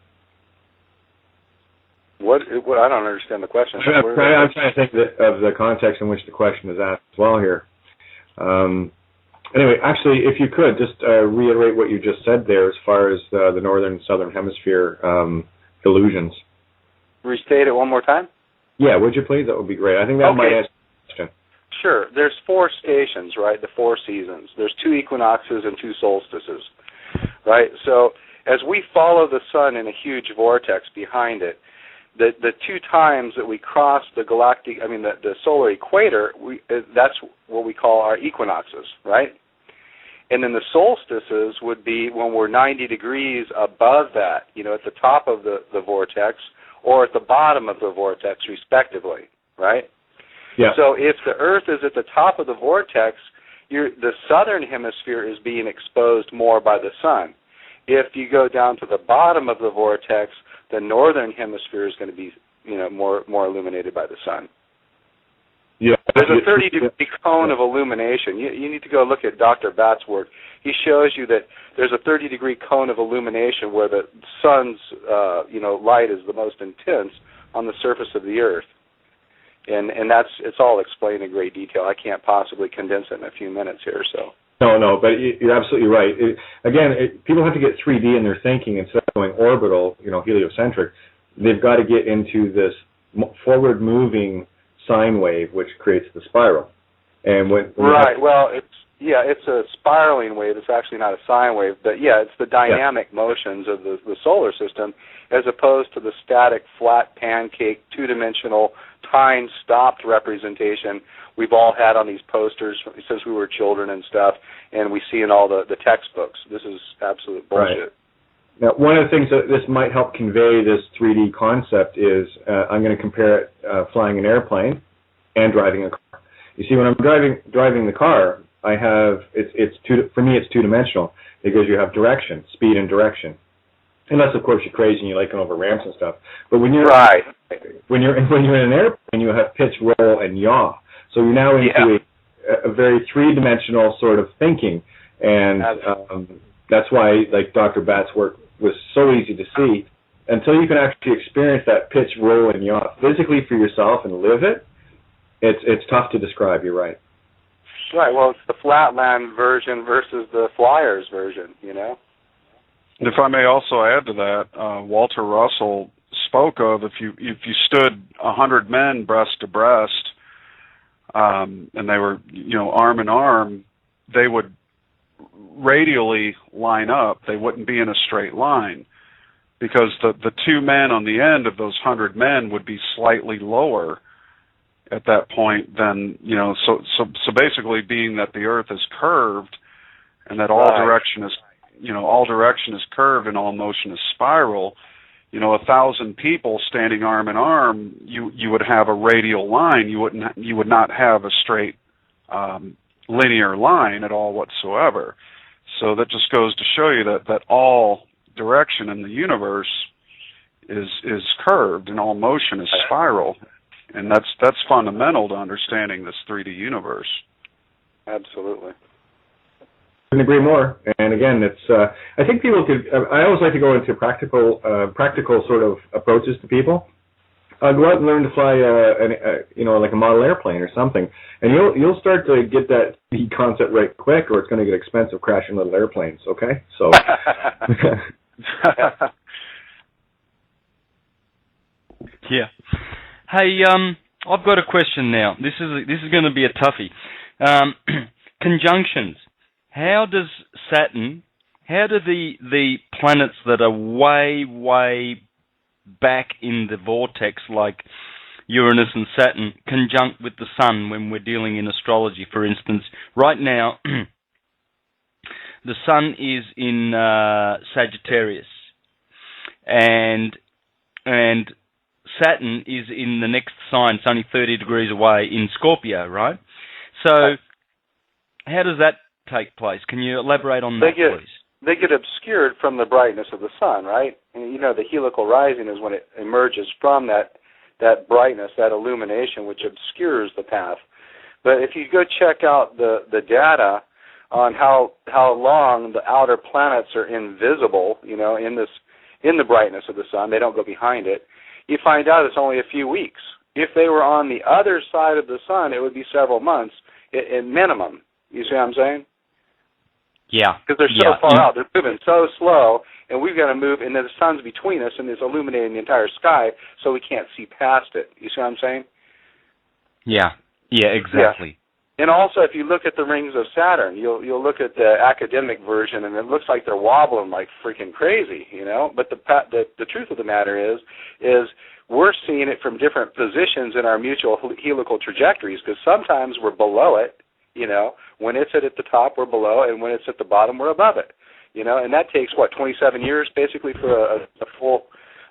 What I don't understand the question. I'm trying to think of the context in which the question is asked as well here. Anyway, actually, if you could, just reiterate what you just said there as far as the northern and southern hemisphere illusions. Restate it one more time? Yeah, would you please? That would be great. I think that might answer the question. Sure. There's four stations, right? The four seasons. There's two equinoxes and two solstices, right? So as we follow the sun in a huge vortex behind it, the two times that we cross the galactic, the solar equator, that's what we call our equinoxes, right? And then the solstices would be when we're 90 degrees above that, at the top of the vortex or at the bottom of the vortex, respectively, right? Yeah. So if the Earth is at the top of the vortex, the southern hemisphere is being exposed more by the sun. If you go down to the bottom of the vortex, the northern hemisphere is going to be, more illuminated by the sun. Yeah. There's a 30-degree cone of illumination. You need to go look at Dr. Batt's work. He shows you that there's a 30-degree cone of illumination where the sun's, light is the most intense on the surface of the Earth. And it's all explained in great detail. I can't possibly condense it in a few minutes here, so. No, but you're absolutely right. People have to get 3D in their thinking instead of going orbital, heliocentric. They've got to get into this forward-moving sine wave, which creates the spiral. And it's a spiraling wave. It's actually not a sine wave, but it's the dynamic motions of the solar system, as opposed to the static, flat, pancake, two-dimensional, time-stopped representation we've all had on these posters since we were children and stuff, and we see in all the textbooks. This is absolute bullshit. Now, one of the things that this might help convey this 3D concept is I'm going to compare it flying an airplane and driving a car. You see, when I'm driving the car, I have for me it's two-dimensional because you have direction, speed and direction. Unless of course you're crazy and you like going over ramps and stuff. But when you're when you're in an airplane, you have pitch, roll, and yaw. So you're now into a very three-dimensional sort of thinking, and that's why like Dr. Batt's work was so easy to see. Until you can actually experience that pitch, roll, and yaw physically for yourself and live it, it's tough to describe. You're right. Right. Well, it's the flatland version versus the flyers version. You know. If I may also add to that, Walter Russell spoke of if you stood 100 men breast to breast, and they were arm in arm, they would radially line up. They wouldn't be in a straight line because the two men on the end of those 100 men would be slightly lower at that point than So basically, being that the Earth is curved and that all direction is curved and all motion is spiral. 1,000 people standing arm in arm, you would have a radial line. You would not have a straight linear line at all whatsoever. So that just goes to show you that all direction in the universe is curved and all motion is spiral, and that's fundamental to understanding this 3D universe. Absolutely. Couldn't agree more. And again, it's I think people could. I always like to go into practical sort of approaches to people. Go out and learn to fly, like a model airplane or something, and you'll start to get that concept right quick, or it's going to get expensive crashing little airplanes. Okay, so. Yeah. Hey, I've got a question now. This is going to be a toughie. Conjunctions. How do the planets that are way back in the vortex, like Uranus and Saturn, conjunct with the Sun when we're dealing in astrology? For instance, right now, the Sun is in Sagittarius, and Saturn is in the next sign. It's only 30 degrees away in Scorpio, right? So, how does that take place? Can you elaborate on that, please? They get obscured from the brightness of the sun, right? And the helical rising is when it emerges from that brightness, that illumination, which obscures the path. But if you go check out the data on how long the outer planets are invisible, in the brightness of the sun, they don't go behind it, you find out it's only a few weeks. If they were on the other side of the sun, it would be several months at minimum. You see what I'm saying? Yeah. Because they're so far out. They're moving so slow, and we've got to move, and then the sun's between us, and it's illuminating the entire sky, so we can't see past it. You see what I'm saying? Yeah. Yeah, exactly. Yeah. And also, if you look at the rings of Saturn, you'll look at the academic version, and it looks like they're wobbling like freaking crazy, But the truth of the matter is we're seeing it from different positions in our mutual helical trajectories, because sometimes we're below it. When it's at the top, we're below, and when it's at the bottom, we're above it. And that takes, 27 years, basically, for a full,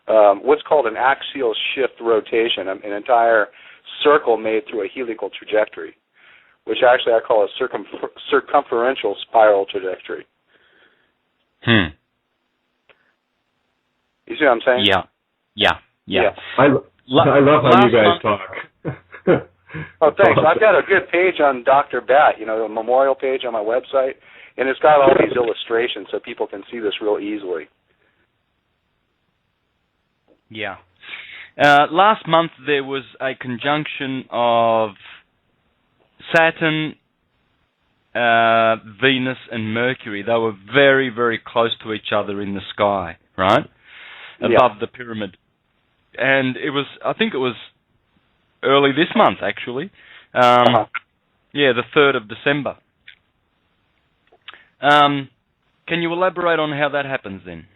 what's called an axial shift rotation, an entire circle made through a helical trajectory, which actually I call a circumferential spiral trajectory. You see what I'm saying? Yeah. I love how you guys talk. Oh, thanks. I've got a good page on Dr. Batt, a memorial page on my website, and it's got all these illustrations so people can see this real easily. Yeah. Last month there was a conjunction of Saturn, Venus, and Mercury. They were very, very close to each other in the sky, right? Above the pyramid. And I think it was early this month, actually. Yeah, the 3rd of December. Can you elaborate on how that happens then?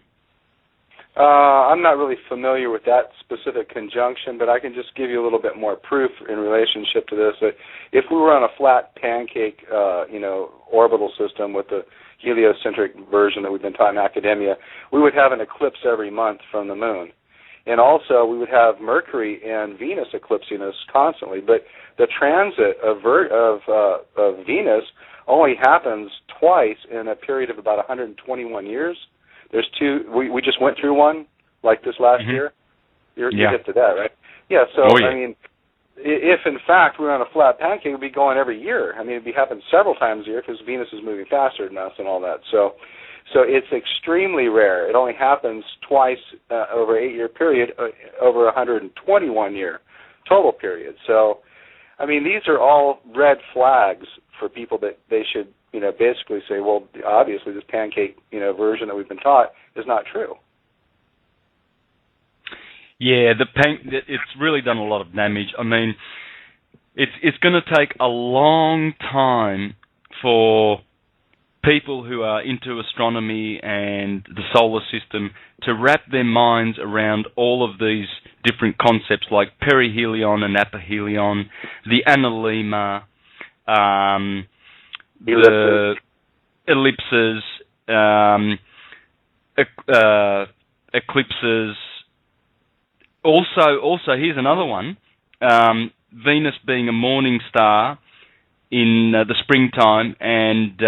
I'm not really familiar with that specific conjunction, but I can just give you a little bit more proof in relationship to this. That if we were on a flat pancake, orbital system with the heliocentric version that we've been taught in academia, we would have an eclipse every month from the moon. And also, we would have Mercury and Venus eclipsing us constantly. But the transit of Venus only happens twice in a period of about 121 years. There's two. We just went through one like this last year. You hit to that, right? Yeah. So I mean, if in fact we were on a flat pancake, it would be going every year. I mean, it'd be happening several times a year because Venus is moving faster than us and all that. So it's extremely rare. It only happens twice over an 8-year period, over a 121-year total period. So, I mean, these are all red flags for people that they should, basically say, well, obviously this pancake, version that we've been taught is not true. Yeah, it's really done a lot of damage. I mean, it's going to take a long time for people who are into astronomy and the solar system to wrap their minds around all of these different concepts like perihelion and aphelion, the analemma, the ellipses, eclipses. Also, here's another one, Venus being a morning star in the springtime and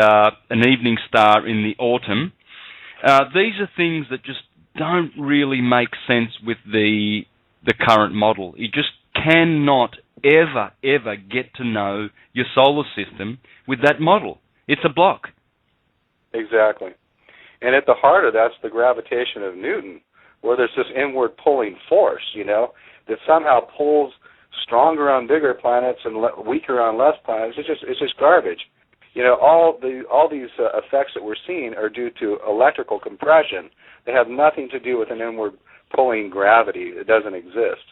an evening star in the autumn. These are things that just don't really make sense with the current model. You just cannot ever get to know your solar system with that model. It's a block. Exactly. And at the heart of that's the gravitation of Newton, where there's this inward pulling force, that somehow pulls stronger on bigger planets and weaker on less planets. It's just garbage. All these effects that we're seeing are due to electrical compression. They have nothing to do with an inward pulling gravity. It doesn't exist.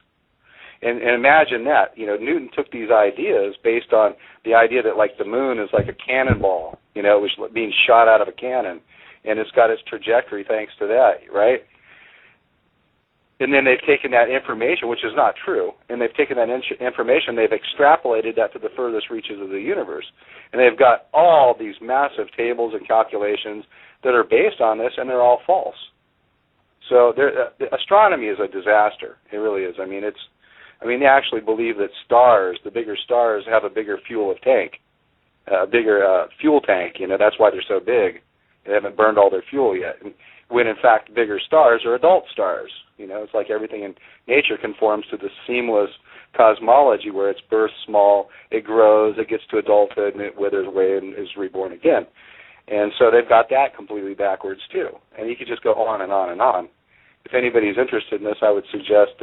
And imagine that. Newton took these ideas based on the idea that, like, the moon is like a cannonball. It was being shot out of a cannon, and it's got its trajectory thanks to that, right? And then they've taken that information, which is not true, and they've taken that information, they've extrapolated that to the furthest reaches of the universe. And they've got all these massive tables and calculations that are based on this, and they're all false. So astronomy is a disaster. It really is. I mean, they actually believe that stars, the bigger stars, have a bigger fuel tank. That's why they're so big. They haven't burned all their fuel yet. When, in fact, bigger stars are adult stars. It's like everything in nature conforms to the seamless cosmology where it's birth small, it grows, it gets to adulthood, and it withers away and is reborn again. And so they've got that completely backwards, too. And you could just go on and on and on. If anybody's interested in this, I would suggest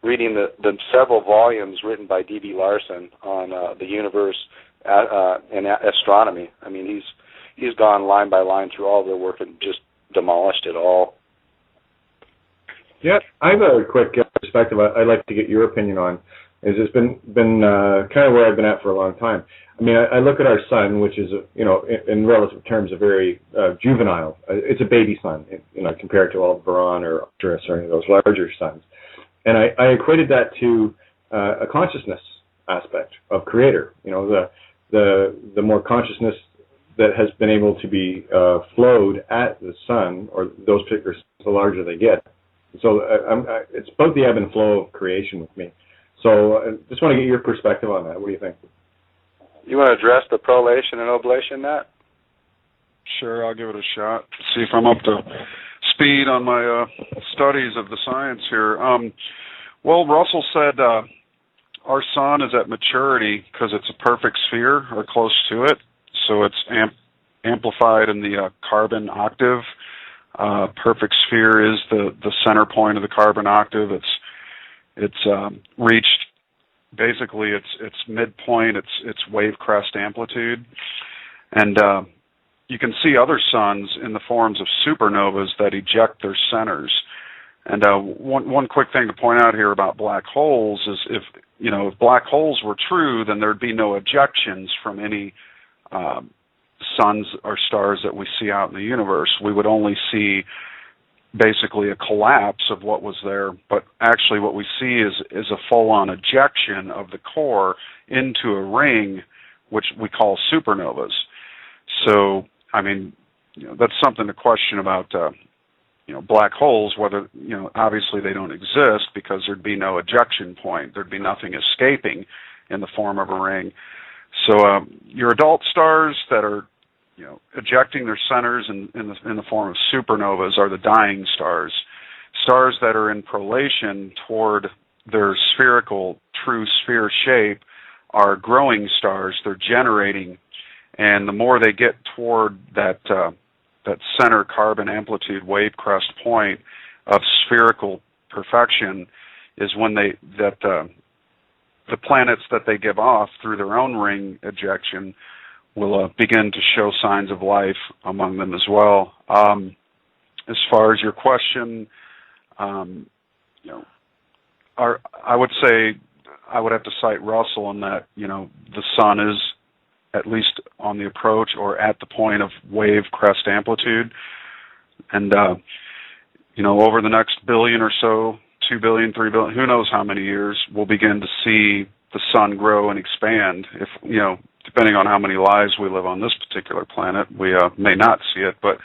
reading the several volumes written by D.B. Larson on the universe and astronomy. I mean, he's gone line by line through all their work and just demolished it all. Yeah, I have a quick perspective I'd like to get your opinion on. It's been kind of where I've been at for a long time. I mean, I look at our sun, which is, in relative terms, a very juvenile. It's a baby sun, compared to Aldebaran or Arcturus or any of those larger suns. And I equated that to a consciousness aspect of Creator. The more consciousness that has been able to be flowed at the sun, or those particular suns, the larger they get. So it's about the ebb and flow of creation with me. So I just want to get your perspective on that. What do you think? You want to address the prolation and oblation, Matt? Sure, I'll give it a shot. See if I'm up to speed on my studies of the science here. Well, Russell said our sun is at maturity because it's a perfect sphere or close to it. So it's amplified in the carbon octave. Perfect sphere is the center point of the carbon octave. It's reached basically its midpoint, its wave crest amplitude, and you can see other suns in the forms of supernovas that eject their centers. And one quick thing to point out here about black holes is if black holes were true, then there'd be no ejections from any suns or stars that we see out in the universe. We would only see basically a collapse of what was there, but actually what we see is a full-on ejection of the core into a ring, which we call supernovas. So, I mean, that's something to question about black holes, whether, obviously they don't exist because there'd be no ejection point. There'd be nothing escaping in the form of a ring. So your adult stars that are, ejecting their centers in the form of supernovas are the dying stars. Stars that are in prolation toward their spherical, true sphere shape are growing stars. They're generating, and the more they get toward that center carbon amplitude wave crest point of spherical perfection is when the planets that they give off through their own ring ejection will begin to show signs of life among them as well. As far as your question, I would say I would have to cite Russell in that, the sun is at least on the approach or at the point of wave crest amplitude. And, over the next billion or so, 2 billion, 3 billion, who knows how many years, we'll begin to see the sun grow and expand. If, depending on how many lives we live on this particular planet, we may not see it, but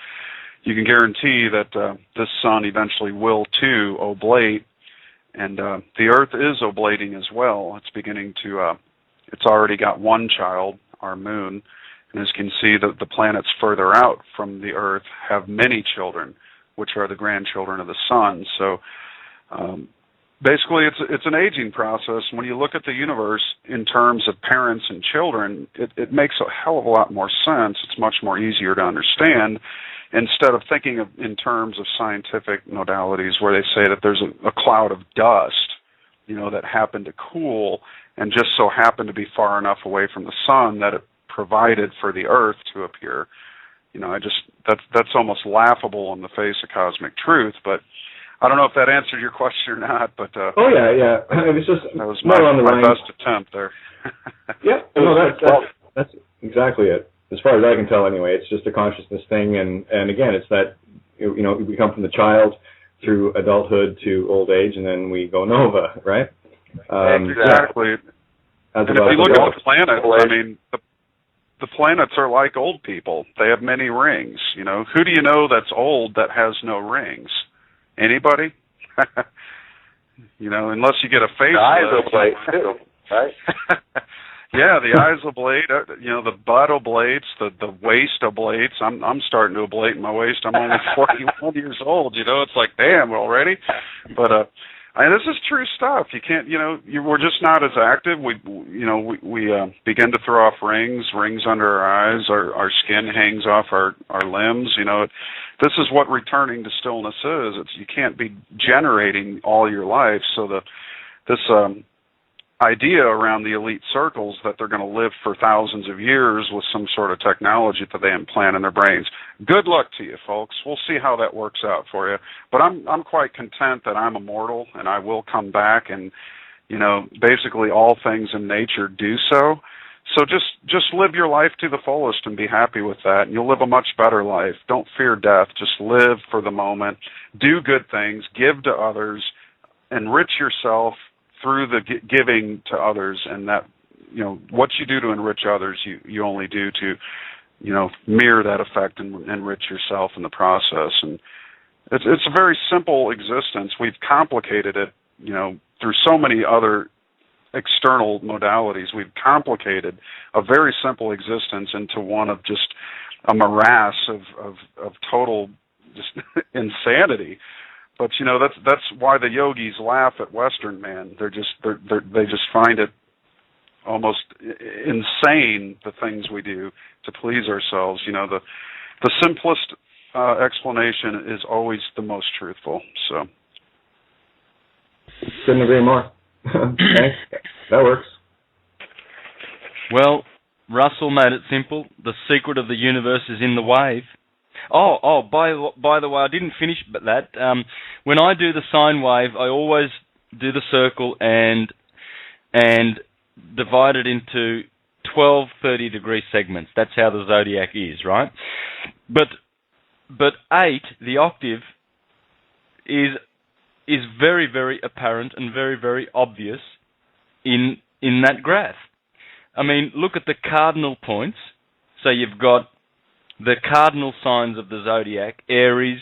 you can guarantee that this sun eventually will too oblate, and the Earth is oblating as well. It's beginning to, it's already got one child, our moon, and as you can see, the planets further out from the Earth have many children, which are the grandchildren of the sun. So basically, it's an aging process. When you look at the universe in terms of parents and children, it makes a hell of a lot more sense. It's much more easier to understand instead of thinking in terms of scientific modalities where they say that there's a cloud of dust, that happened to cool and just so happened to be far enough away from the sun that it provided for the Earth to appear. That's almost laughable in the face of cosmic truth, but I don't know if that answered your question or not, but oh yeah, it was just that was my best attempt there. Yeah, no, that's exactly it. As far as I can tell, anyway, it's just a consciousness thing, and again, it's that we come from the child through adulthood to old age, and then we go nova, right? Exactly. Yeah. And if you look at the planets, I mean, the planets are like old people. They have many rings. Who do you know that's old that has no rings? Anybody? Unless you get a face. The eyes oblate too, right? Yeah, the eyes oblate. The butt oblates. The waist oblates. I'm starting to oblate my waist. I'm only 41 years old. It's like, damn, already. But this is true stuff. You can't. We're just not as active. We begin to throw off rings under our eyes. Our skin hangs off our limbs. This is what returning to stillness is. You can't be generating all your life. So this idea around the elite circles that they're going to live for thousands of years with some sort of technology that they implant in their brains. Good luck to you, folks. We'll see how that works out for you. But I'm quite content that I'm immortal and I will come back, and basically all things in nature do so. So just live your life to the fullest and be happy with that, and you'll live a much better life. Don't fear death. Just live for the moment. Do good things. Give to others. Enrich yourself through the giving to others, and that, what you do to enrich others, you only do to, mirror that effect and enrich yourself in the process. And it's a very simple existence. We've complicated it, through so many other external modalities. We've complicated a very simple existence into one of just a morass of total just insanity. But that's why the yogis laugh at Western man. They just find it almost insane, the things we do to please ourselves. The simplest explanation is always the most truthful. So couldn't agree more. Thanks. That works. Well, Russell made it simple. The secret of the universe is in the wave. By the way, I didn't finish that. When I do the sine wave, I always do the circle and divide it into 12 30-degree segments. That's how the zodiac is, right? But 8, the octave, is very, very apparent and very, very obvious in that graph. I mean, look at the cardinal points. So you've got the cardinal signs of the zodiac: Aries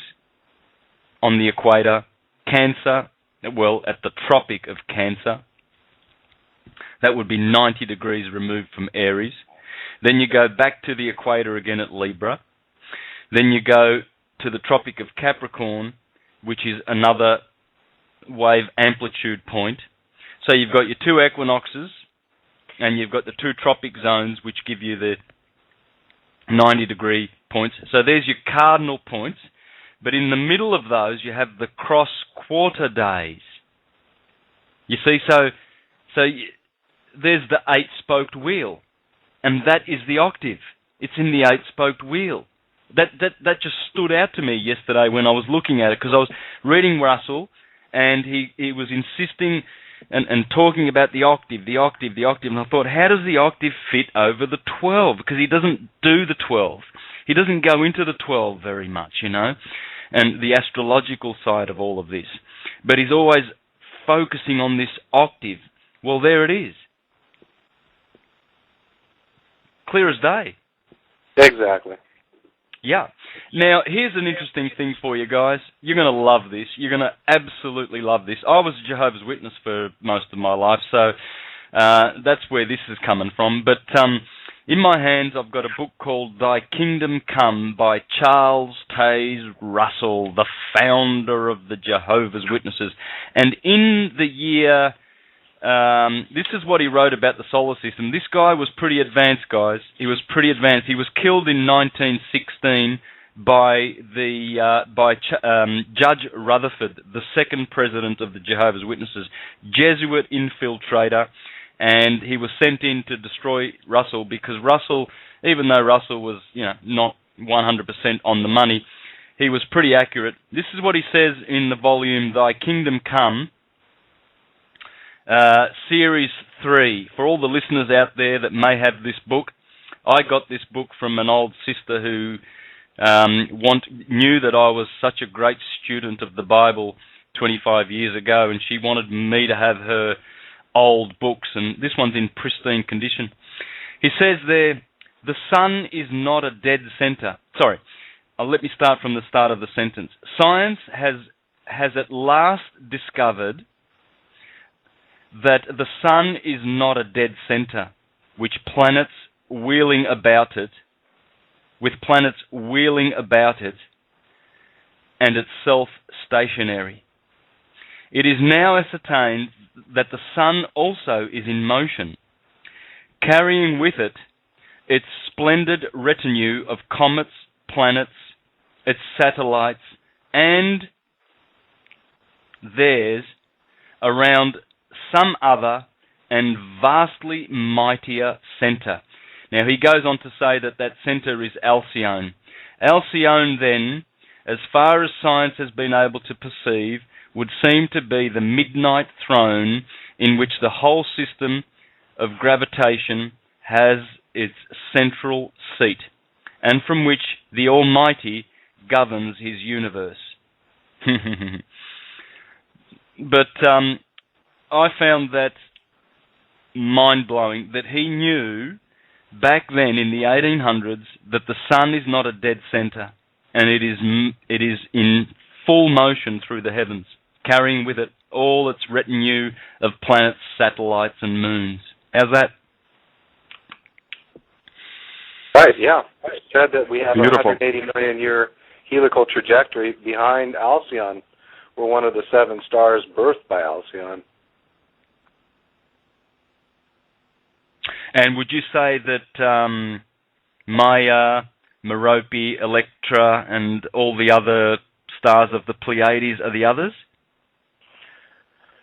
on the equator, Cancer, well, at the Tropic of Cancer. That would be 90 degrees removed from Aries. Then you go back to the equator again at Libra. Then you go to the Tropic of Capricorn, which is another wave amplitude point. So you've got your two equinoxes, and you've got the two tropic zones, which give you the 90-degree points. So there's your cardinal points. But in the middle of those, you have the cross-quarter days. You see, so there's the eight-spoked wheel, and that is the octave. It's in the eight-spoked wheel. That just stood out to me yesterday when I was looking at it, because I was reading Russell, and he was insisting and talking about the octave, and I thought, how does the octave fit over the 12? Because he doesn't do the 12. He doesn't go into the 12 very much, you know, and the astrological side of all of this. But he's always focusing on this octave. Well, there it is. Clear as day. Exactly. Yeah. Now, here's an interesting thing for you guys. You're going to love this. You're going to absolutely love this. I was a Jehovah's Witness for most of my life, so that's where this is coming from. But in my hands, I've got a book called Thy Kingdom Come by Charles Taze Russell, the founder of the Jehovah's Witnesses. And in the year... this is what he wrote about the solar system. This guy was pretty advanced, guys. He was pretty advanced. He was killed in 1916 by Judge Rutherford, the second president of the Jehovah's Witnesses, Jesuit infiltrator, and he was sent in to destroy Russell because Russell, even though Russell was, you know, not 100% on the money, he was pretty accurate. This is what he says in the volume Thy Kingdom Come, Series 3. For all the listeners out there that may have this book, I got this book from an old sister who knew that I was such a great student of the Bible 25 years ago, and she wanted me to have her old books, and this one's in pristine condition. He says there, the sun is not a dead center. Sorry, let me start from the start of the sentence. Science has at last discovered that the sun is not a dead center, with planets wheeling about it, and itself stationary. It is now ascertained that the sun also is in motion, carrying with it its splendid retinue of comets, planets, its satellites, and theirs around some other and vastly mightier center. Now, he goes on to say that that center is Alcyone. Alcyone, then, as far as science has been able to perceive, would seem to be the midnight throne in which the whole system of gravitation has its central seat, and from which the Almighty governs his universe. But I found that mind-blowing, that he knew back then in the 1800s that the sun is not a dead center, and it is in full motion through the heavens, carrying with it all its retinue of planets, satellites, and moons. How's that? Right, yeah. It said that we have Beautiful. a 180 million year helical trajectory behind Alcyone. We're one of the 7 stars birthed by Alcyone. And would you say that Maya, Merope, Electra, and all the other stars of the Pleiades are the others?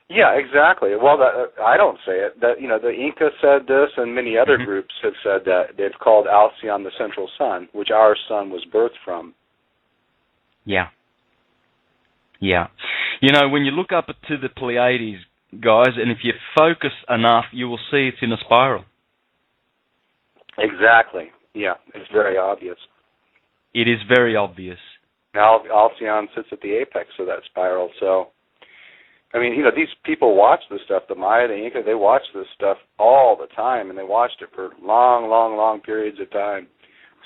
Yeah, exactly. Well, I don't say it. That, you know, the Inca said this, and many other groups have said that. They've called Alcyone the central sun, which our sun was birthed from. Yeah. Yeah. You know, when you look up to the Pleiades, guys, and if you focus enough, you will see it's in a spiral. Exactly. Yeah, it's very obvious. It is very obvious. Now, Alcyone sits at the apex of that spiral, so... I mean, you know, these people watch this stuff. The Maya, the Inca, they watch this stuff all the time, and they watched it for long, long, long periods of time.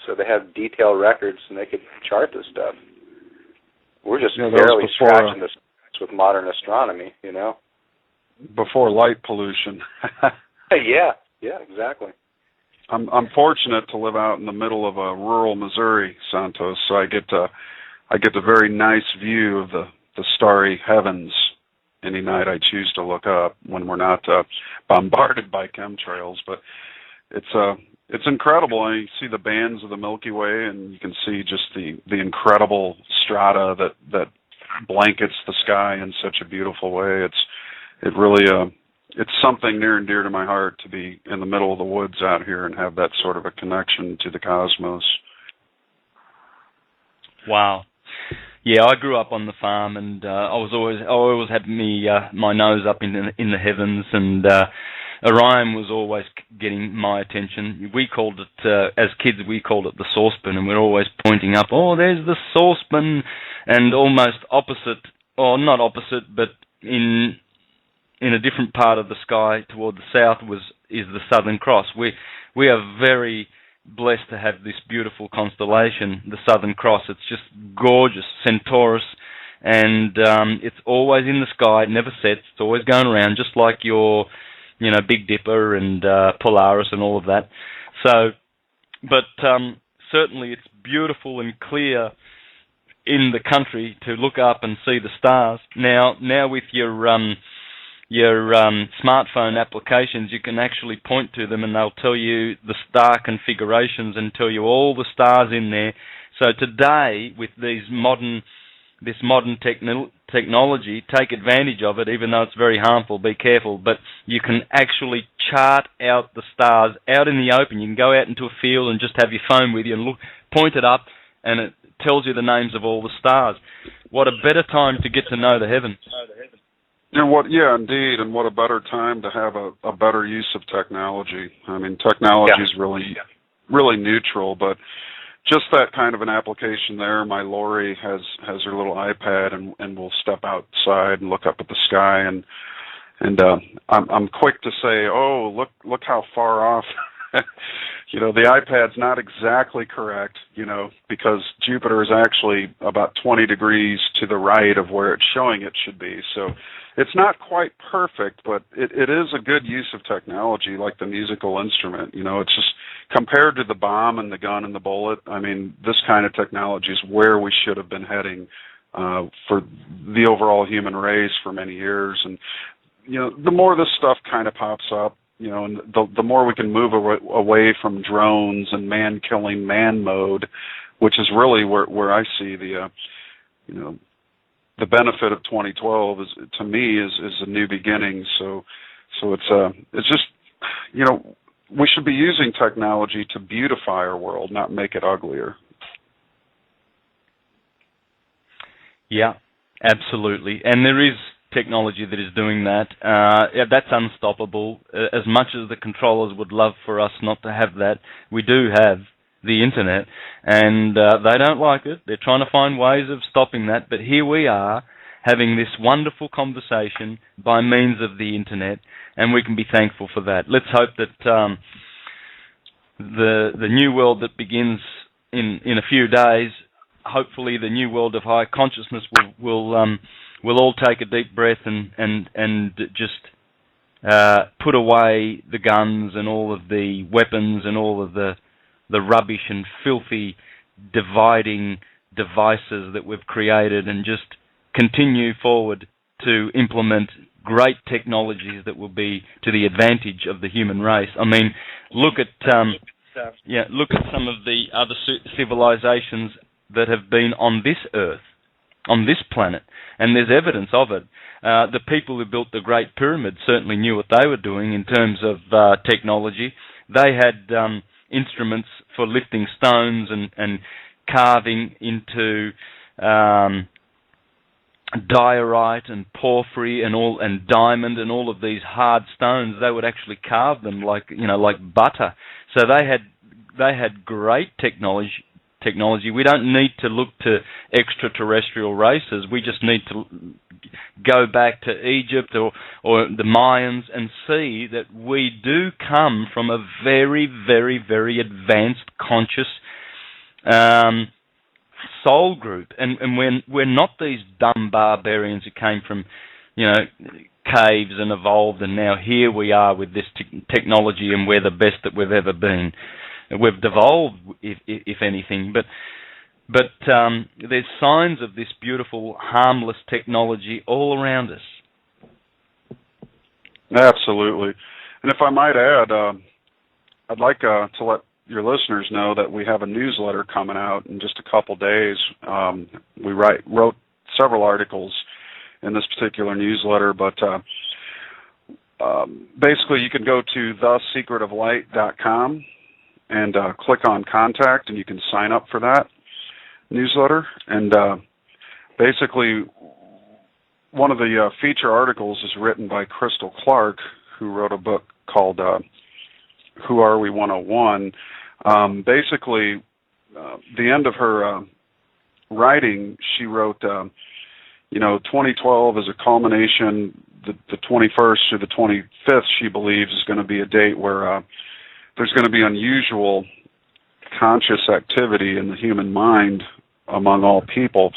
so they have detailed records and they could chart this stuff. We're just that barely was before, scratching the surface with modern astronomy, you know. Before light pollution. Yeah, exactly. I'm fortunate to live out in the middle of a rural Missouri, Santos, so I get the very nice view of the starry heavens any night I choose to look up when we're not bombarded by chemtrails. But it's incredible. You see the bands of the Milky Way, and you can see just the incredible strata that blankets the sky in such a beautiful way. It really it's something near and dear to my heart to be in the middle of the woods out here and have that sort of a connection to the cosmos. Wow. Yeah, I grew up on the farm, and I always had my nose up in the heavens, and Orion was always getting my attention. We called it, as kids, we called it the saucepan, and we're always pointing up, oh, there's the saucepan, and almost opposite, or not opposite, but in a different part of the sky toward the south is the Southern Cross. We are very blessed to have this beautiful constellation, the Southern Cross. It's just gorgeous, Centaurus, and it's always in the sky. It never sets. It's always going around, just like your, Big Dipper and Polaris and all of that. So, but certainly it's beautiful and clear in the country to look up and see the stars. Now with your smartphone applications, you can actually point to them and they'll tell you the star configurations and tell you all the stars in there. So today, with this modern technology, take advantage of it, even though it's very harmful, be careful, but you can actually chart out the stars out in the open. You can go out into a field and just have your phone with you and point it up, and it tells you the names of all the stars. What a better time to get to know the heavens. Yeah, indeed, and what a better time to have a better use of technology. I mean, technology is really neutral, but just that kind of an application there. My Lori has her little iPad, and we'll step outside and look up at the sky, and I'm quick to say, oh, look how far off. The iPad's not exactly correct, because Jupiter is actually about 20 degrees to the right of where it's showing it should be. So it's not quite perfect, but it is a good use of technology, like the musical instrument. It's just compared to the bomb and the gun and the bullet. I mean, this kind of technology is where we should have been heading for the overall human race for many years. And, the more this stuff kind of pops up, and the more we can move away from drones and man-killing man mode, which is really where I see the benefit of 2012 is a new beginning. So it's just, we should be using technology to beautify our world, not make it uglier. Yeah, absolutely. And there is technology that is doing that. That's unstoppable. As much as the controllers would love for us not to have that, we do have the internet, and they don't like it. They're trying to find ways of stopping that, but here we are having this wonderful conversation by means of the internet, and we can be thankful for that. Let's hope that the new world that begins in a few days, hopefully the new world of high consciousness will all take a deep breath and just put away the guns and all of the weapons and all of the rubbish and filthy dividing devices that we've created, and just continue forward to implement great technologies that will be to the advantage of the human race. I mean, look at some of the other civilizations that have been on this Earth, on this planet, and there's evidence of it. The people who built the Great Pyramid certainly knew what they were doing in terms of technology. They had instruments for lifting stones and carving into diorite and porphyry and diamond and all of these hard stones. They would actually carve them like butter. So they had great technology. We don't need to look to extraterrestrial races. We just need to go back to Egypt or the Mayans and see that we do come from a very, very, very advanced conscious soul group, and we're not these dumb barbarians who came from, caves and evolved, and now here we are with this technology, and we're the best that we've ever been. We've devolved, if anything, but there's signs of this beautiful, harmless technology all around us. Absolutely. And if I might add, I'd like to let your listeners know that we have a newsletter coming out in just a couple days. We wrote several articles in this particular newsletter, but basically you can go to thesecretoflight.com and click on contact, and you can sign up for that newsletter. And basically one of the feature articles is written by Crystal Clark, who wrote a book called Who Are We 101. Basically, the end of her writing, she wrote, 2012 is a culmination. The 21st through the 25th, she believes, is going to be a date where there's going to be unusual conscious activity in the human mind among all people.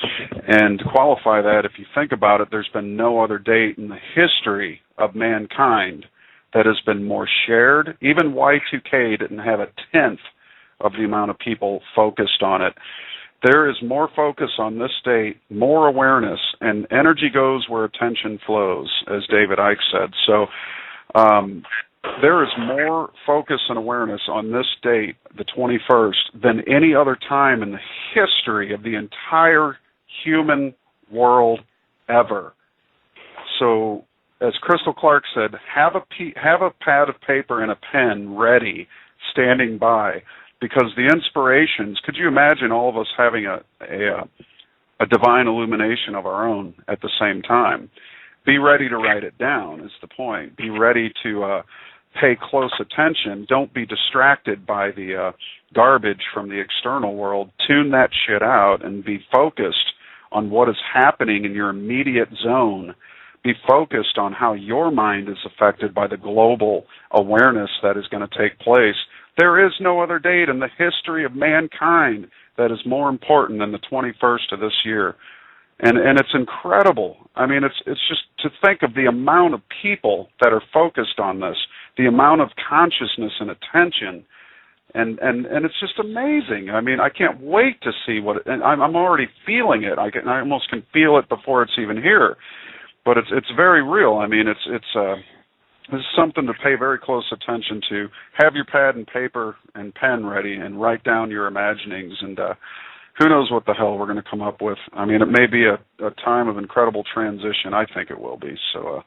And to qualify that, if you think about it, there's been no other date in the history of mankind that has been more shared. Even Y2K didn't have a tenth of the amount of people focused on it. There is more focus on this date, more awareness, and energy goes where attention flows, as David Icke said. So there is more focus and awareness on this date, the 21st, than any other time in the history of the entire human world ever. So, as Crystal Clark said, have a pad of paper and a pen ready, standing by, because the inspirations, could you imagine all of us having a divine illumination of our own at the same time? Be ready to write it down is the point. Be ready to pay close attention. Don't be distracted by the garbage from the external world. Tune that shit out and be focused on what is happening in your immediate zone. Be focused on how your mind is affected by the global awareness that is going to take place. There is no other date in the history of mankind that is more important than the 21st of this year. And it's incredible. I mean, it's just to think of the amount of people that are focused on this, the amount of consciousness and attention, and it's just amazing. I mean, I can't wait to see what. And I'm already feeling it. I almost can feel it before it's even here. But it's very real. I mean, this is something to pay very close attention to. Have your pad and paper and pen ready and write down your imaginings, and who knows what the hell we're going to come up with. I mean, it may be a time of incredible transition. I think it will be. So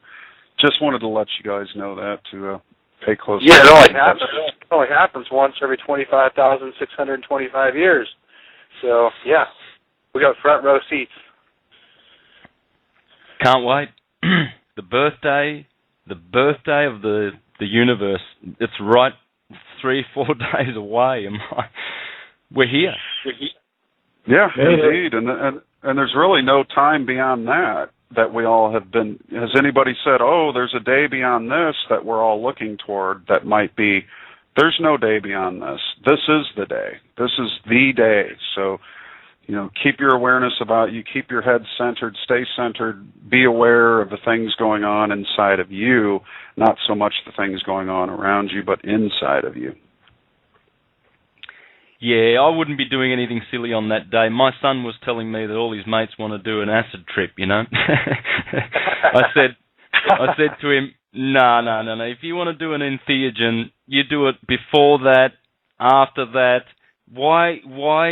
just wanted to let you guys know that, to pay close attention. Yeah, it only happens once every 25,625 years. So, yeah, we got front row seats. Can't wait. The birthday of the universe, it's right 3-4 days away. We're here. Yeah, indeed. And there's really no time beyond that we all have been. Has anybody said, oh, there's a day beyond this that we're all looking toward that might be? There's no day beyond this. This is the day. This is the day. So, keep your awareness about you, keep your head centered, stay centered, be aware of the things going on inside of you, not so much the things going on around you, but inside of you. Yeah, I wouldn't be doing anything silly on that day. My son was telling me that all his mates want to do an acid trip, I said to him, no. If you want to do an entheogen, you do it before that, after that. Why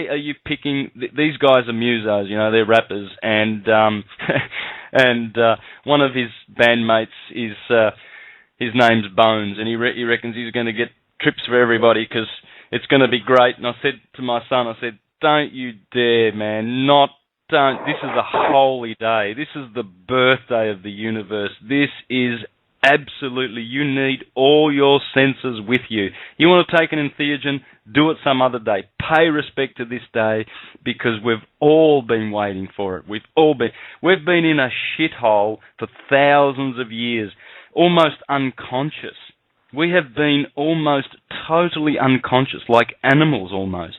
are you picking these guys are musos, they're rappers, and one of his bandmates is his name's Bones, and he reckons he's going to get trips for everybody because it's going to be great. And I said to my son, don't you dare, man, don't. This is a holy day. This is the birthday of the universe. This is absolutely, you need all your senses with you. You want to take an entheogen, do it some other day. Pay respect to this day because we've all been waiting for it. We've been in a shithole for thousands of years, almost unconscious. We have been almost totally unconscious, like animals almost.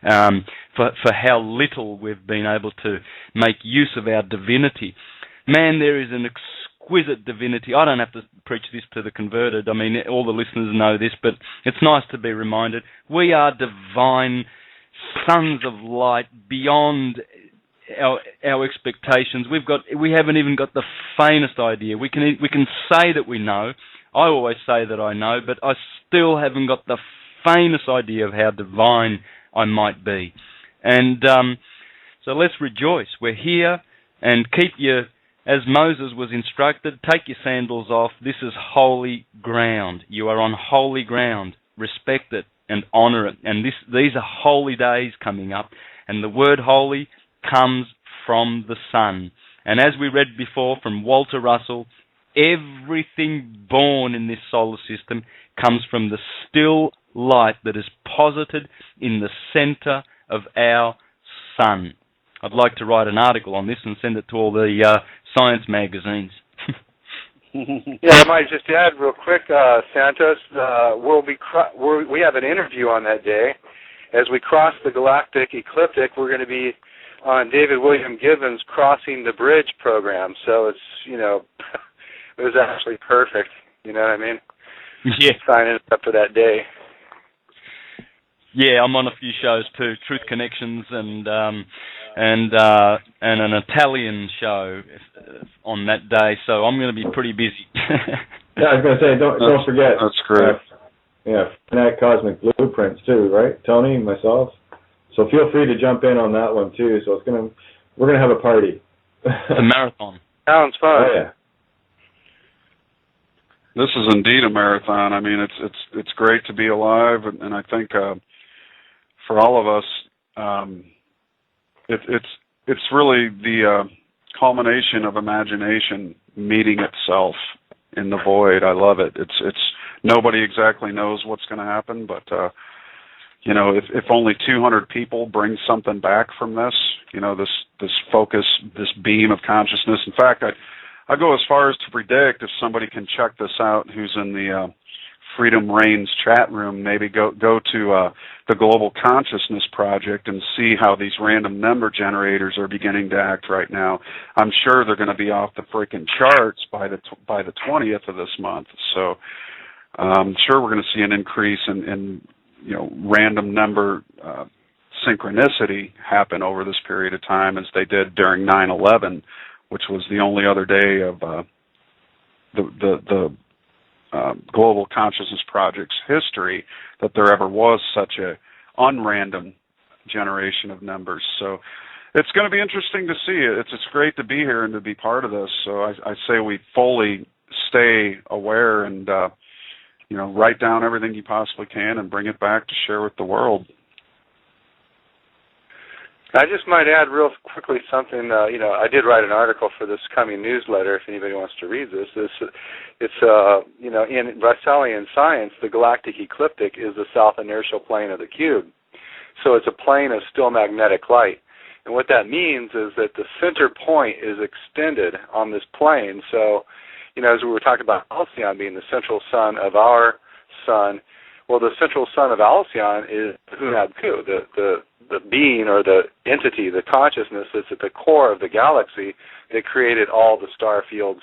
for how little we've been able to make use of our divinity. Man, there is an exquisite divinity. I don't have to preach this to the converted. I mean, all the listeners know this, but it's nice to be reminded. We are divine sons of light beyond our expectations. We haven't even got the faintest idea. We can say that we know. I always say that I know, but I still haven't got the faintest idea of how divine I might be. And so let's rejoice. We're here, and keep your, as Moses was instructed, take your sandals off. This is holy ground. You are on holy ground. Respect it and honor it. And these are holy days coming up, and the word holy comes from the sun. And as we read before from Walter Russell, everything born in this solar system comes from the still light that is posited in the center of our sun. I'd like to write an article on this and send it to all the science magazines. Yeah, I might just add real quick, Santos, we have an interview on that day. As we cross the galactic ecliptic, we're going to be on David William Gibbons' Crossing the Bridge program. So it's, it was actually perfect. You know what I mean? Yeah. Signing up for that day. Yeah, I'm on a few shows too, Truth Connections and an Italian show on that day. So I'm going to be pretty busy. Yeah, I was going to say, don't forget. That's great. Fanatic Cosmic Blueprints too, right? Tony and myself. So feel free to jump in on that one too. So we're gonna have a party. It's a marathon. Sounds fun. Oh yeah. This is indeed a marathon. I mean, it's great to be alive, and I think for all of us, it's really the culmination of imagination meeting itself in the void. I love it. It's nobody exactly knows what's going to happen, but if only 200 people bring something back from this, this focus, this beam of consciousness. In fact, I go as far as to predict, if somebody can check this out, who's in the Freedom Reigns chat room, maybe go to the Global Consciousness Project and see how these random number generators are beginning to act right now. I'm sure they're going to be off the freaking charts by the 20th of this month. So I'm sure we're going to see an increase in random number synchronicity happen over this period of time, as they did during 9/11, which was the only other day of the Global Consciousness Project's history that there ever was such a unrandom generation of numbers. So it's going to be interesting to see. It's great to be here and to be part of this. So I say we fully stay aware and write down everything you possibly can and bring it back to share with the world. I just might add real quickly something. I did write an article for this coming newsletter. If anybody wants to read this, it's in Russellian science, the galactic ecliptic is the south inertial plane of the cube. So it's a plane of still magnetic light. And what that means is that the center point is extended on this plane. So, as we were talking about Alcyon being the central sun of our sun, well, the central sun of Alcyon is Hunab Ku, the being or the entity, the consciousness that's at the core of the galaxy that created all the star fields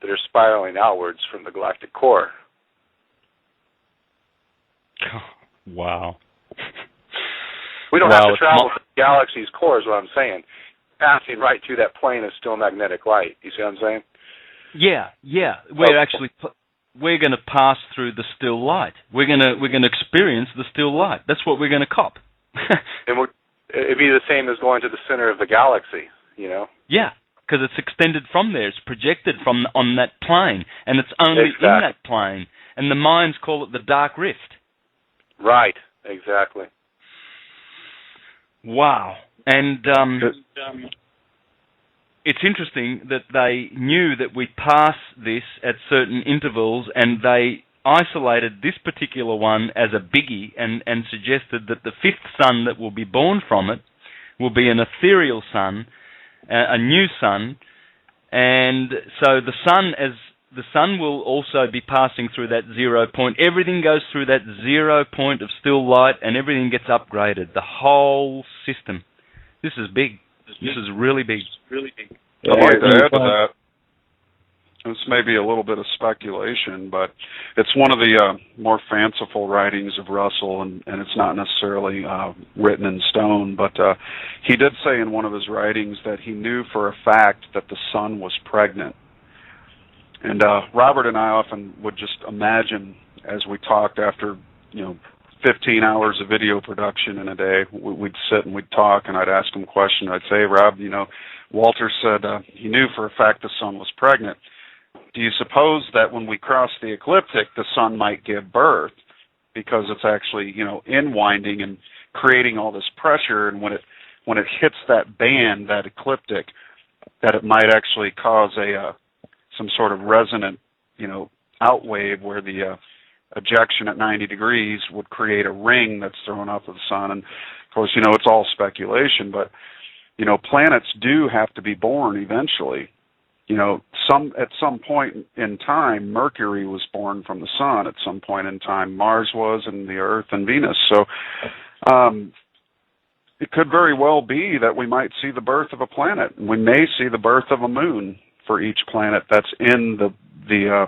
that are spiraling outwards from the galactic core. Wow. We don't have to travel to the galaxy's core is what I'm saying. Passing right through that plane of still magnetic light. You see what I'm saying? Yeah. We're going to pass through the still light. We're going to experience the still light. That's what we're going to cop. And it'd be the same as going to the center of the galaxy, Yeah, because it's extended from there. It's projected on that plane, and it's only in that plane. And the minds call it the dark rift. Right, exactly. Wow. And it's interesting that they knew that we pass this at certain intervals, and they isolated this particular one as a biggie and suggested that the fifth sun that will be born from it will be an ethereal sun, a new sun. And so the sun, as the sun will also be passing through that 0 point. Everything goes through that 0 point of still light, and everything gets upgraded. The whole system. This is big. This is really big. I'd like to add to that. This may be a little bit of speculation, but it's one of the more fanciful writings of Russell, and it's not necessarily written in stone, but he did say in one of his writings that he knew for a fact that the sun was pregnant. And Robert and I often would just imagine, as we talked after, 15 hours of video production in a day, we'd sit and we'd talk, and I'd ask him a question. I'd say, Rob, Walter said he knew for a fact the sun was pregnant. Do you suppose that when we cross the ecliptic, the sun might give birth because it's actually, inwinding and creating all this pressure, and when it hits that band, that ecliptic, that it might actually cause some sort of resonant, outwave where the ejection at 90 degrees would create a ring that's thrown off of the sun. And of course, it's all speculation, but planets do have to be born eventually. At some point in time, Mercury was born from the sun. At some point in time, Mars was, and the Earth and Venus. So it could very well be that we might see the birth of a planet. We may see the birth of a moon for each planet that's in the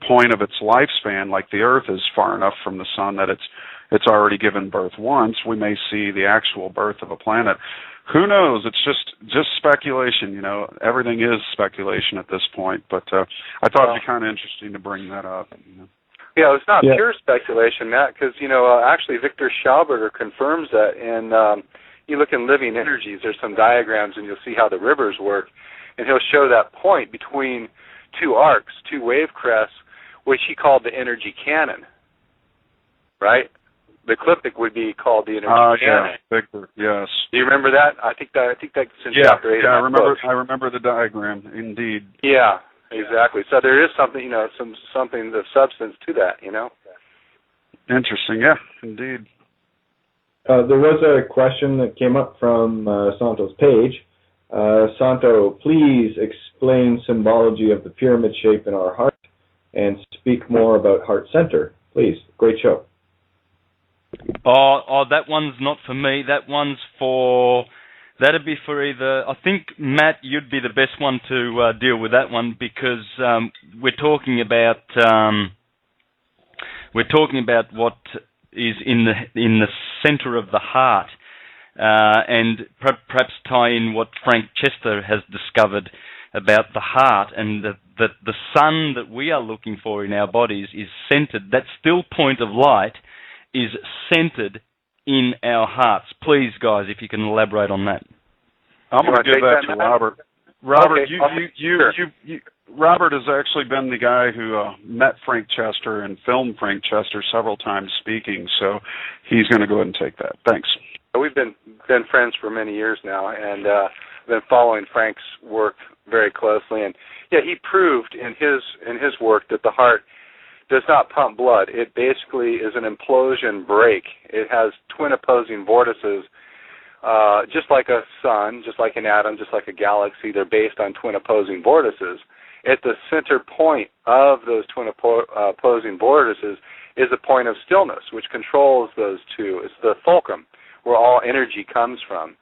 point of its lifespan. Like the Earth is far enough from the sun that it's already given birth once. We may see the actual birth of a planet. Who knows? It's just speculation, Everything is speculation at this point, but I thought it'd be kind of interesting to bring that up. Yeah, it's not pure speculation, Matt, because, actually Victor Schauberger confirms that. And you look in Living Energies, there's some diagrams, and you'll see how the rivers work, and he'll show that point between two arcs, two wave crests, which he called the energy cannon, right? The ecliptic would be called the energy cannon. Yeah, Victor, yes. Do you remember that? I think that's in chapter 8. Yeah, I remember the diagram, indeed. Yeah, exactly. So there is something, something of substance to that, Interesting, yeah, indeed. There was a question that came up from Santos Page. Santo, please explain symbology of the pyramid shape in our heart and speak more about heart center. Please, great show. Oh, that one's not for me. That'd be for either. I think Matt, you'd be the best one to deal with that one, because we're talking about what is in the center of the heart, and perhaps tie in what Frank Chester has discovered about the heart, and that the sun that we are looking for in our bodies is centered. That still point of light is centered in our hearts. Please, guys, if you can elaborate on that. I'm going to give that to Robert. Robert, okay. Robert has actually been the guy who met Frank Chester and filmed Frank Chester several times speaking, so he's going to go ahead and take that. Thanks. We've been friends for many years now, and been following Frank's work very closely. And he proved in his work that the heart does not pump blood. It basically is an implosion break. It has twin opposing vortices, just like a sun, just like an atom, just like a galaxy. They're based on twin opposing vortices. At the center point of those twin opposing vortices is a point of stillness, which controls those two. It's the fulcrum, where all energy comes from.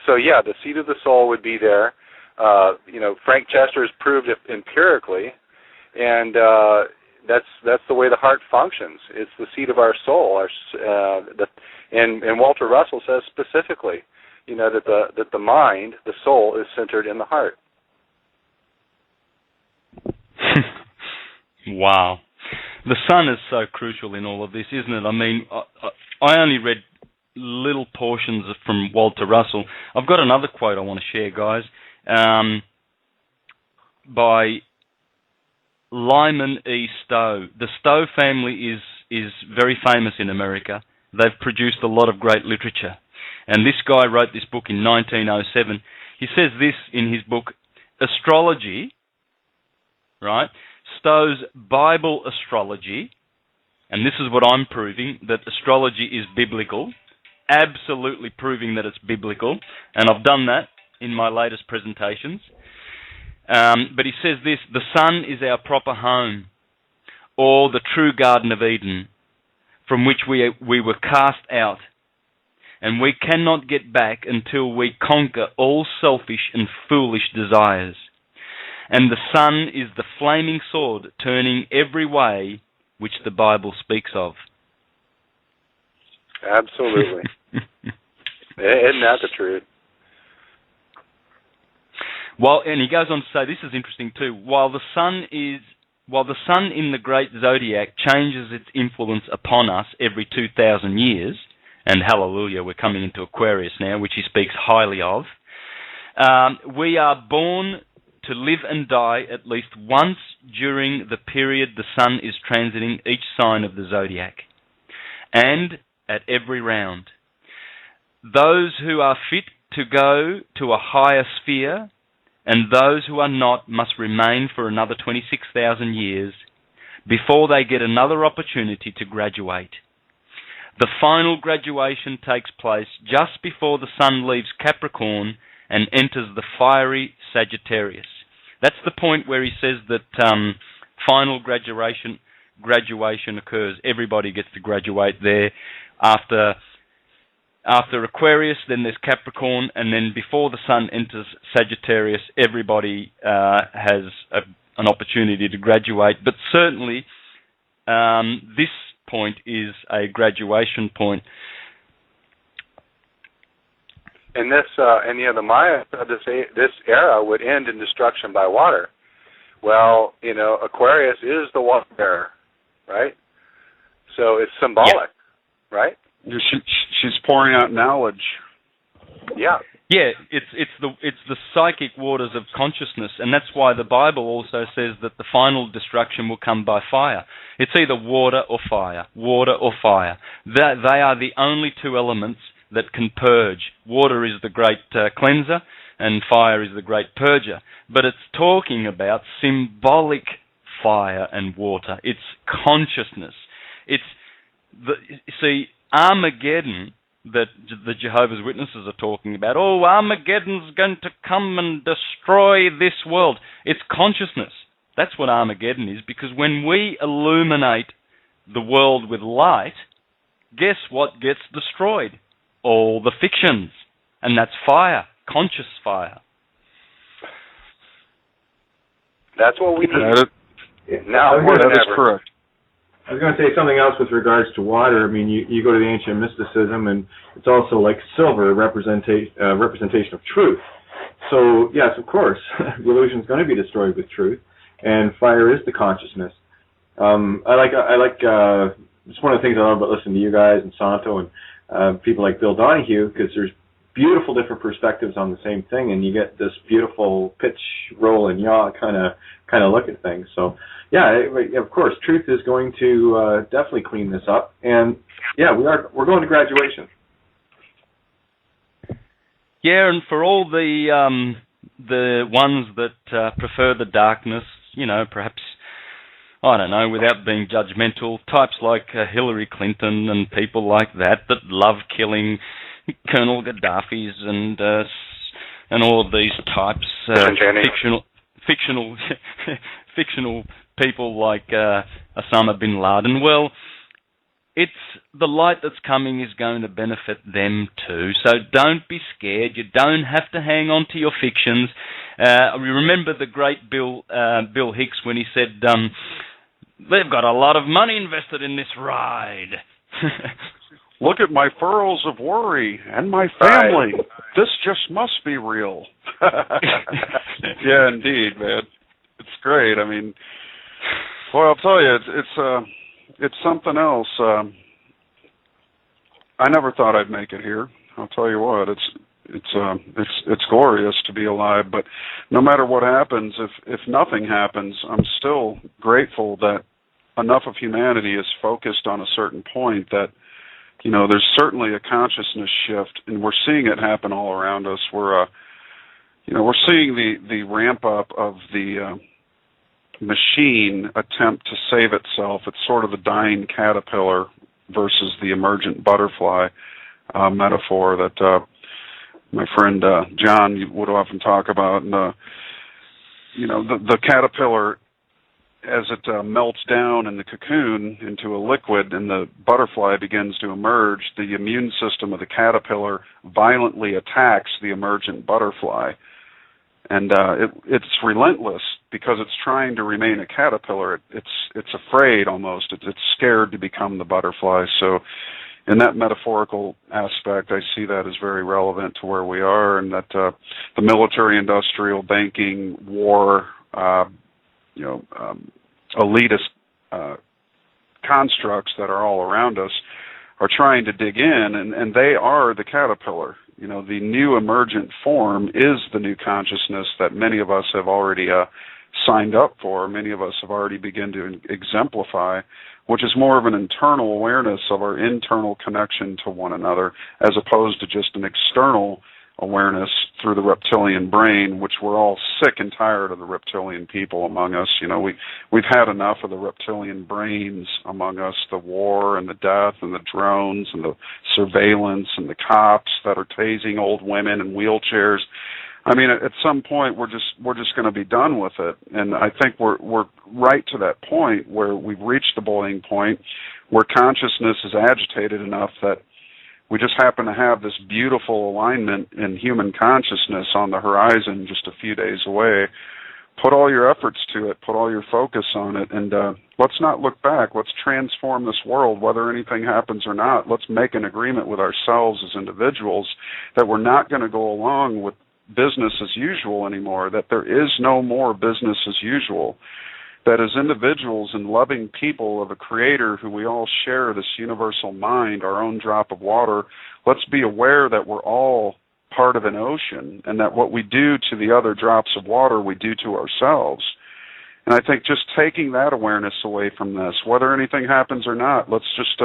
So the seat of the soul would be there. Frank Chester has proved it empirically, and that's the way the heart functions. It's the seat of our soul. And Walter Russell says specifically, that the mind, the soul, is centered in the heart. Wow. The sun is so crucial in all of this, isn't it? I mean, I only read little portions from Walter Russell. I've got another quote I want to share, guys, by Lyman E. Stowe. The Stowe family is very famous in America. They've produced a lot of great literature. And this guy wrote this book in 1907. He says this in his book, Astrology, right? Stowe's Bible Astrology, and this is what I'm proving, that astrology is biblical, absolutely proving that it's biblical, and I've done that in my latest presentations. But he says this: the sun is our proper home, or the true Garden of Eden, from which we were cast out, and we cannot get back until we conquer all selfish and foolish desires. And the sun is the flaming sword turning every way which the Bible speaks of. Absolutely. Isn't that the truth? And he goes on to say, this is interesting too, while the sun in the great zodiac changes its influence upon us every 2,000 years, and hallelujah, we're coming into Aquarius now, which he speaks highly of, we are born to live and die at least once during the period the sun is transiting each sign of the zodiac, and at every round. Those who are fit to go to a higher sphere, and those who are not, must remain for another 26,000 years before they get another opportunity to graduate. The final graduation takes place just before the sun leaves Capricorn and enters the fiery Sagittarius. That's the point where he says that final graduation occurs. Everybody gets to graduate there. After Aquarius, then there's Capricorn, and then before the sun enters Sagittarius, everybody has an opportunity to graduate. But certainly, this point is a graduation point. And the Maya said this era would end in destruction by water. Well, Aquarius is the water bearer, right? So it's symbolic, right? She's pouring out knowledge. Yeah. Yeah, it's the psychic waters of consciousness, and that's why the Bible also says that the final destruction will come by fire. It's either water or fire, water or fire. They are the only two elements that can purge. Water is the great cleanser, and fire is the great purger. But it's talking about symbolic fire and water. It's consciousness. Armageddon that the Jehovah's Witnesses are talking about. Oh, Armageddon's going to come and destroy this world. It's consciousness. That's what Armageddon is, because when we illuminate the world with light, guess what gets destroyed? All the fictions. And that's fire, conscious fire. That's what we need. Now more than ever. Correct. I was going to say something else with regards to water. I mean, you go to the ancient mysticism, and it's also like silver, representation of truth. So, yes, of course, the illusion is going to be destroyed with truth, and fire is the consciousness. I like it's one of the things I love about listening to you guys and Santo and people like Bill Donahue, because there's beautiful different perspectives on the same thing, and you get this beautiful pitch, roll, and yaw kind of look at things. So, yeah, of course, truth is going to definitely clean this up, and yeah, we're going to graduation. Yeah, and for all the ones that prefer the darkness, perhaps, I don't know, without being judgmental, types like Hillary Clinton and people like that love killing Colonel Gaddafis and all of these types, fictional people like Osama bin Laden. Well, it's the light that's coming is going to benefit them too. So don't be scared. You don't have to hang on to your fictions. We remember the great Bill Hicks when he said, "They've got a lot of money invested in this ride." Look at my furrows of worry and my family. Right. This just must be real. Yeah, indeed, man. It's great. I mean, boy, I'll tell you, it's something else. I never thought I'd make it here. I'll tell you what, it's glorious to be alive. But no matter what happens, if nothing happens, I'm still grateful that enough of humanity is focused on a certain point that, there's certainly a consciousness shift, and we're seeing it happen all around us. We're seeing the ramp up of the machine attempt to save itself. It's sort of the dying caterpillar versus the emergent butterfly metaphor that my friend John would often talk about. And the caterpillar, as it melts down in the cocoon into a liquid and the butterfly begins to emerge, the immune system of the caterpillar violently attacks the emergent butterfly. And it's relentless because it's trying to remain a caterpillar. It's afraid almost. It's scared to become the butterfly. So in that metaphorical aspect, I see that as very relevant to where we are, and that the military-industrial, banking, war, elitist constructs that are all around us are trying to dig in, and they are the caterpillar. The new emergent form is the new consciousness that many of us have already signed up for, many of us have already begun to exemplify, which is more of an internal awareness of our internal connection to one another, as opposed to just an external awareness through the reptilian brain, which we're all sick and tired of the reptilian people among us. We've had enough of the reptilian brains among us, the war and the death and the drones and the surveillance and the cops that are tasing old women in wheelchairs. I mean, at some point we're just going to be done with it, and I think we're right to that point where we've reached the boiling point where consciousness is agitated enough that we just happen to have this beautiful alignment in human consciousness on the horizon just a few days away. Put all your efforts to it, put all your focus on it, and let's not look back. Let's transform this world, whether anything happens or not. Let's make an agreement with ourselves as individuals that we're not going to go along with business as usual anymore, that there is no more business as usual. That as individuals and loving people of a creator who we all share this universal mind, our own drop of water, let's be aware that we're all part of an ocean, and that what we do to the other drops of water, we do to ourselves. And I think just taking that awareness away from this, whether anything happens or not, let's just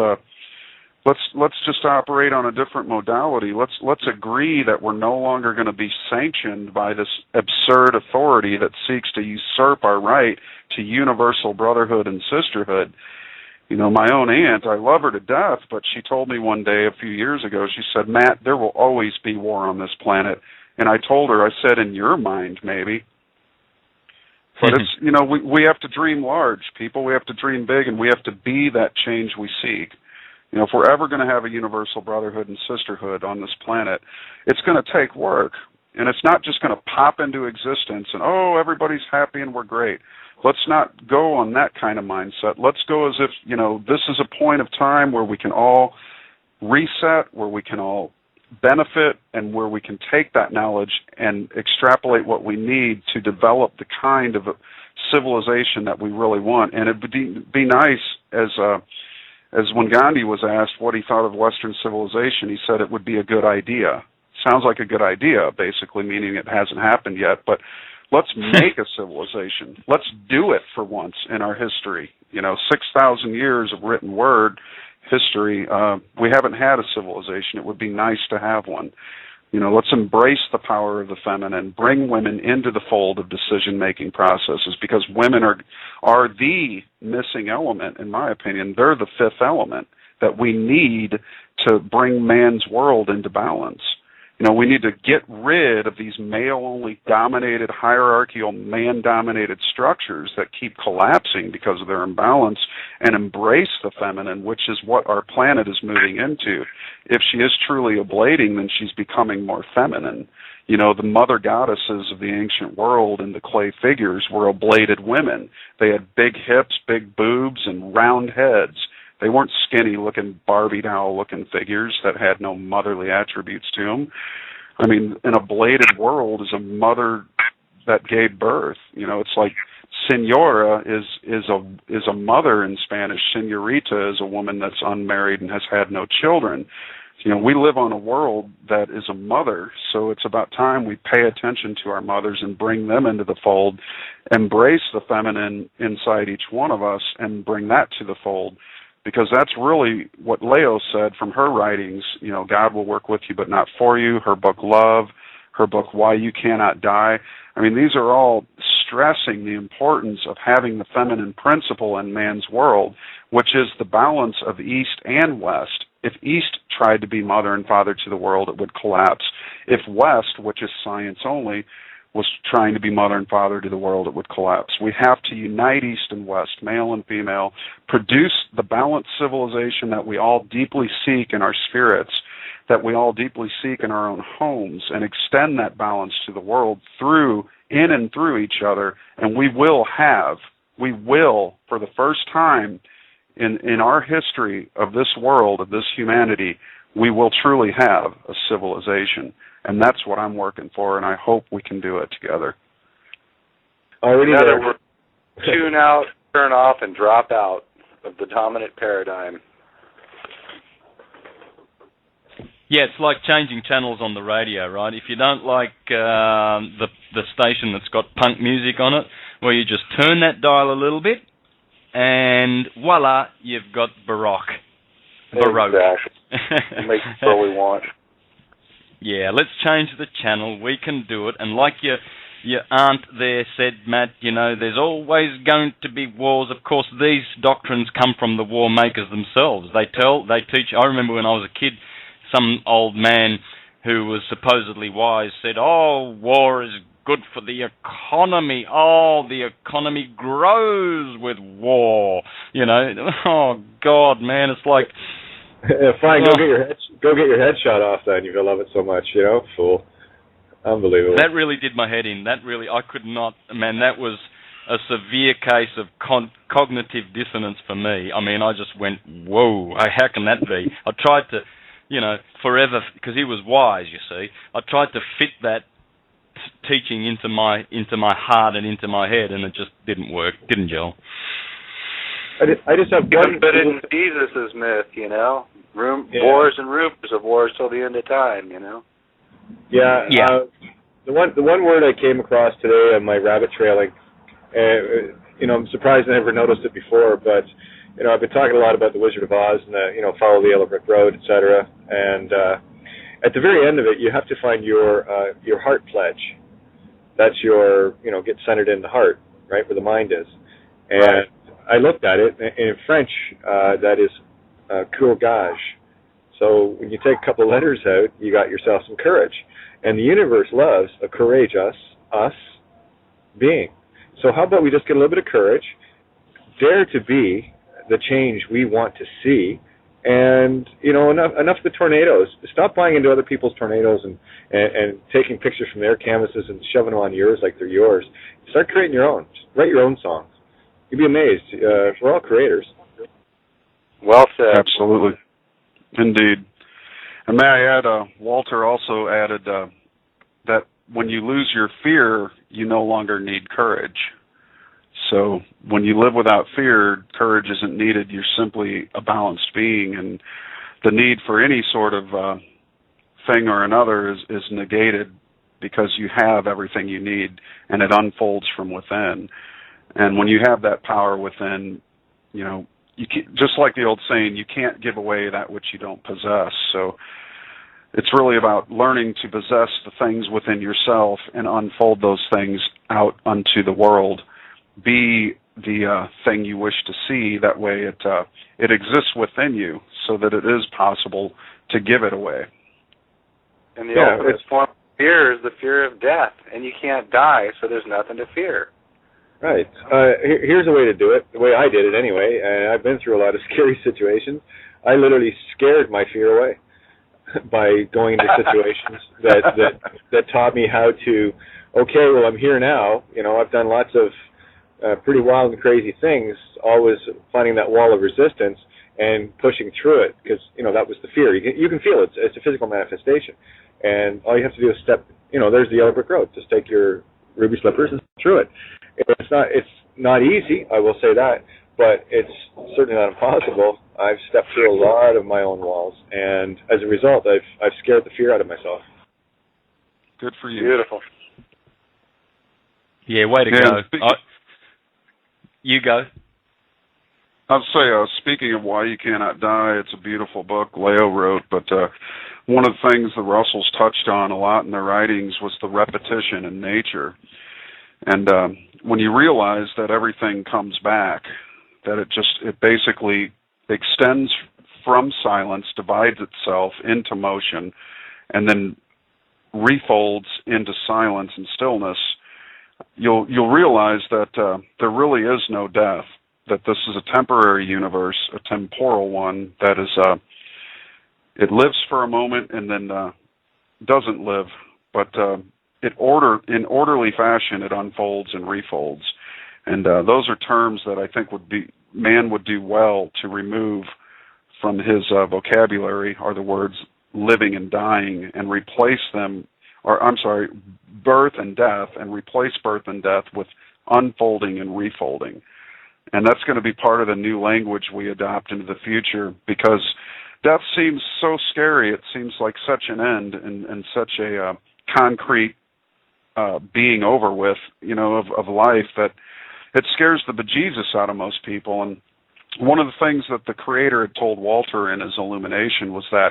operate on a different modality. Let's agree that we're no longer going to be sanctioned by this absurd authority that seeks to usurp our right to universal brotherhood and sisterhood. My own aunt, I love her to death, but she told me one day a few years ago, she said, "Matt, there will always be war on this planet." And I told her, I said, "In your mind, maybe." But it's, we have to dream large, people. We have to dream big, and we have to be that change we seek. If we're ever going to have a universal brotherhood and sisterhood on this planet, it's going to take work. And it's not just going to pop into existence and, everybody's happy and we're great. Let's not go on that kind of mindset. Let's go as if, this is a point of time where we can all reset, where we can all benefit, and where we can take that knowledge and extrapolate what we need to develop the kind of civilization that we really want. And it would be nice as when Gandhi was asked what he thought of Western civilization, he said it would be a good idea. Sounds like a good idea, basically, meaning it hasn't happened yet. But let's make a civilization. Let's do it for once in our history. 6,000 years of written word history, we haven't had a civilization. It would be nice to have one. Let's embrace the power of the feminine, bring women into the fold of decision-making processes, because women are the missing element, in my opinion. They're the fifth element that we need to bring man's world into balance. We need to get rid of these male-only dominated, hierarchical, man-dominated structures that keep collapsing because of their imbalance, and embrace the feminine, which is what our planet is moving into. If she is truly ablating, then she's becoming more feminine. The mother goddesses of the ancient world and the clay figures were ablated women. They had big hips, big boobs, and round heads. They weren't skinny-looking, Barbie doll-looking figures that had no motherly attributes to them. I mean, an ablated world is a mother that gave birth. It's like Señora is a mother in Spanish. Señorita is a woman that's unmarried and has had no children. We live on a world that is a mother, so it's about time we pay attention to our mothers and bring them into the fold, embrace the feminine inside each one of us, and bring that to the fold. Because that's really what Leo said from her writings. God will work with you but not for you. Her book Love, her book Why You Cannot Die. I mean, these are all stressing the importance of having the feminine principle in man's world, which is the balance of East and West. If East tried to be mother and father to the world, it would collapse. If West, which is science only, was trying to be mother and father to the world, it would collapse. We have to unite East and West, male and female, produce the balanced civilization that we all deeply seek in our spirits, that we all deeply seek in our own homes, and extend that balance to the world in and through each other, and we will, for the first time in our history of this world, of this humanity, we will truly have a civilization. And that's what I'm working for, and I hope we can do it together. Already there. Tune out, turn off, and drop out of the dominant paradigm. Yeah, it's like changing channels on the radio, right? If you don't like the station that's got punk music on it, well, you just turn that dial a little bit, and voila, you've got Baroque. Exactly. Make what we want. Yeah, let's change the channel. We can do it. And like your aunt there said, Matt, there's always going to be wars. Of course, these doctrines come from the war makers themselves. They teach. I remember when I was a kid, some old man who was supposedly wise said, "Oh, war is good for the economy. Oh, the economy grows with war." Oh God, man, it's like. Fine, go get your head shot off then. You love it so much, fool. Unbelievable. That really did my head in. I could not. Man, that was a severe case of cognitive dissonance for me. I mean, I just went, whoa, how can that be? I tried to, forever, because he was wise, you see. I tried to fit that teaching into my heart and into my head, and it just didn't work, didn't gel. I just have one. But in Jesus' myth, wars and rumors of wars till the end of time, Yeah. The one word I came across today on my rabbit trailing, I'm surprised I never noticed it before, but I've been talking a lot about the Wizard of Oz and follow the Yellow Brick Road, etc. And at the very end of it, you have to find your heart pledge. That's your get centered in the heart, right where the mind is, and. Right. I looked at it, in French, that is courage. So when you take a couple of letters out, you got yourself some courage. And the universe loves a courageous, us, being. So how about we just get a little bit of courage, dare to be the change we want to see, and, enough of the tornadoes. Stop buying into other people's tornadoes and taking pictures from their canvases and shoving them on yours like they're yours. Start creating your own. Just write your own songs. You'd be amazed. We're all creators. Well said. Absolutely. Indeed. And may I add, Walter also added that when you lose your fear, you no longer need courage. So when you live without fear, courage isn't needed. You're simply a balanced being, and the need for any sort of thing or another is negated because you have everything you need, and it unfolds from within. And when you have that power within, you can't, just like the old saying, you can't give away that which you don't possess. So it's really about learning to possess the things within yourself and unfold those things out unto the world. Be the thing you wish to see. That way it exists within you so that it is possible to give it away. And the ultimate form of fear is the fear of death. And you can't die, so there's nothing to fear. Right. Here's a way to do it, the way I did it anyway, and I've been through a lot of scary situations. I literally scared my fear away by going into situations that taught me how to, okay, well, I'm here now. I've done lots of pretty wild and crazy things, always finding that wall of resistance and pushing through it, because, that was the fear. You can feel it. It's a physical manifestation. And all you have to do is step, there's the Yellow Brick Road. Just take your ruby slippers and step through it. It's not easy, I will say that, but it's certainly not impossible. I've stepped through a lot of my own walls, and as a result, I've scared the fear out of myself. Good for you. Beautiful. Yeah, way to go. You go. I'll say, speaking of Why You Cannot Die, it's a beautiful book Leo wrote, but one of the things the Russells touched on a lot in their writings was the repetition in nature. And when you realize that everything comes back, that it basically extends from silence, divides itself into motion, and then refolds into silence and stillness, you'll realize that there really is no death, that this is a temporary universe, a temporal one, that is, it lives for a moment and then doesn't live, but in orderly fashion it unfolds and refolds. And those are terms that I think man would do well to remove from his vocabulary, are the words living and dying, and replace them, birth and death, and replace birth and death with unfolding and refolding. And that's going to be part of the new language we adopt into the future, because death seems so scary. It seems like such an end and such a concrete being over with, of life, that it scares the bejesus out of most people. And one of the things that the Creator had told Walter in his illumination was that,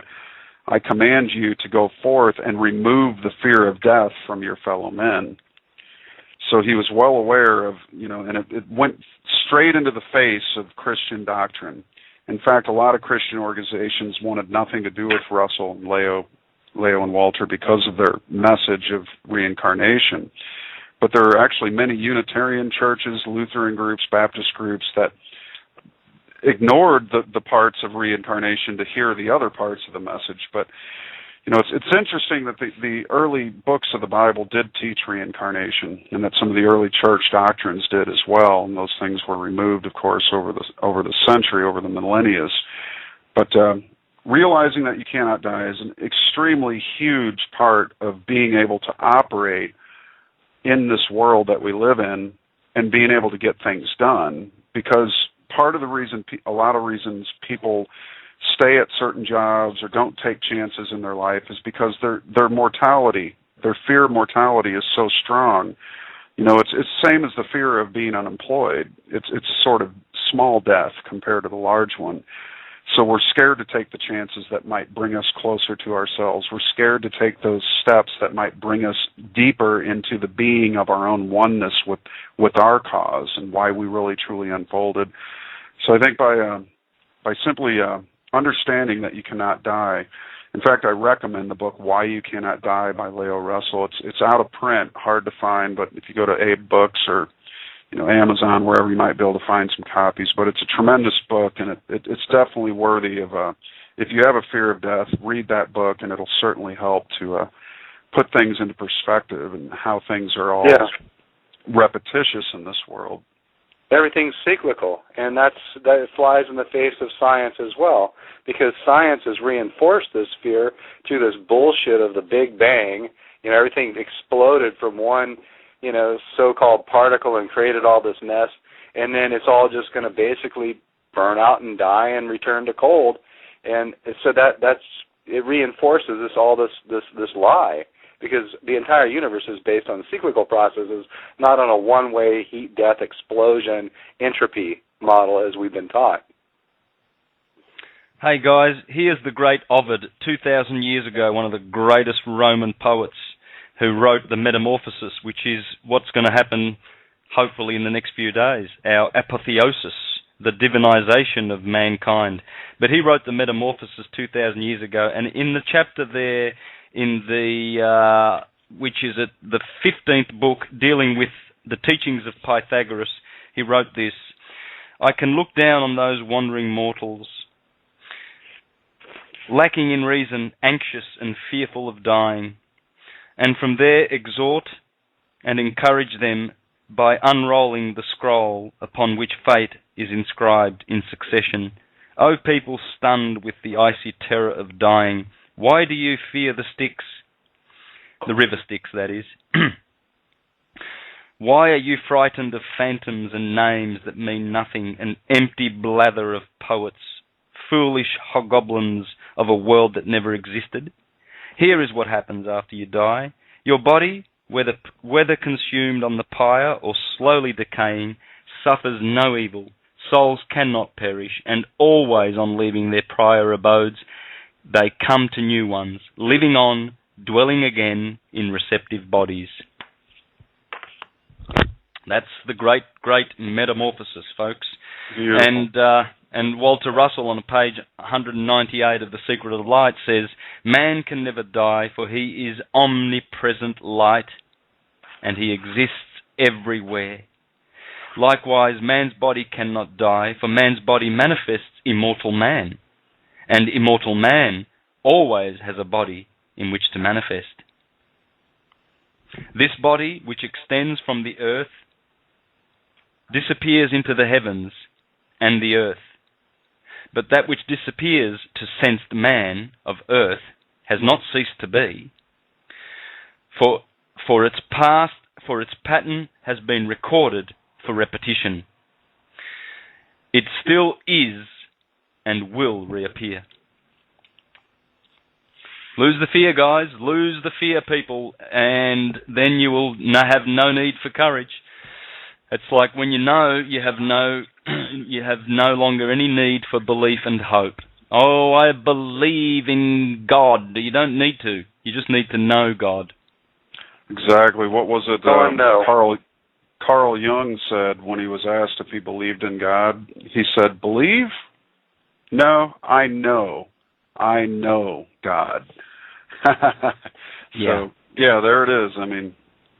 I command you to go forth and remove the fear of death from your fellow men. So he was well aware of, and it went straight into the face of Christian doctrine. In fact, a lot of Christian organizations wanted nothing to do with Russell and Leo and Walter because of their message of reincarnation. But there are actually many Unitarian churches, Lutheran groups, Baptist groups that ignored the parts of reincarnation to hear the other parts of the message. But it's interesting that the early books of the Bible did teach reincarnation, and that some of the early church doctrines did as well. And those things were removed, of course, over the century, over the millennia. But realizing that you cannot die is an extremely huge part of being able to operate in this world that we live in and being able to get things done. Because part of the reason, a lot of reasons people stay at certain jobs or don't take chances in their life is because their mortality, their fear of mortality is so strong. It's the same as the fear of being unemployed. It's a sort of small death compared to the large one. So we're scared to take the chances that might bring us closer to ourselves. We're scared to take those steps that might bring us deeper into the being of our own oneness with our cause and why we really truly unfolded. So I think by simply understanding that you cannot die. In fact, I recommend the book Why You Cannot Die by Leo Russell. It's out of print, hard to find, but if you go to Abe Books or Amazon, wherever, you might be able to find some copies. But it's a tremendous book, and it's definitely worthy of if you have a fear of death, read that book, and it'll certainly help to put things into perspective and how things are all repetitious in this world. Everything's cyclical, and that flies in the face of science as well, because science has reinforced this fear through this bullshit of the Big Bang. Everything exploded from one, so-called particle and created all this mess, and then it's all just going to basically burn out and die and return to cold. And so it reinforces this lie, because the entire universe is based on cyclical processes, not on a one-way heat, death, explosion, entropy model as we've been taught. Hey guys, here's the great Ovid, 2,000 years ago, one of the greatest Roman poets, who wrote the Metamorphosis, which is what's going to happen hopefully in the next few days, our apotheosis, the divinization of mankind. But he wrote the Metamorphosis 2,000 years ago, and in the chapter there, in the which is at the 15th book, dealing with the teachings of Pythagoras, he wrote this: I can look down on those wandering mortals, lacking in reason, anxious and fearful of dying, and from there exhort and encourage them by unrolling the scroll upon which fate is inscribed in succession. O people stunned with the icy terror of dying, why do you fear the Styx? The river Styx, that is. Why are you frightened of phantoms and names that mean nothing, an empty blather of poets, foolish hobgoblins of a world that never existed? Here is what happens after you die. Your body, whether consumed on the pyre or slowly decaying, suffers no evil. Souls cannot perish, and always on leaving their prior abodes, they come to new ones, living on, dwelling again in receptive bodies. That's the great, great metamorphosis, folks. Beautiful. And And Walter Russell on page 198 of The Secret of Light says, man can never die, for he is omnipresent light, and he exists everywhere. Likewise, man's body cannot die, for man's body manifests immortal man, and immortal man always has a body in which to manifest. This body, which extends from the earth, disappears into the heavens and the earth. But that which disappears to sensed man of earth has not ceased to be, for its pattern has been recorded for repetition. It still is and will reappear. Lose the fear, guys. Lose the fear, people, and then you will have no need for courage. It's like when you know, you have no longer any need for belief and hope. Oh, I believe in God. You don't need to. You just need to know God. Exactly. What was it no. Carl Jung said when he was asked if he believed in God? He said, believe? No, I know God. Yeah. So, yeah, there it is. I mean,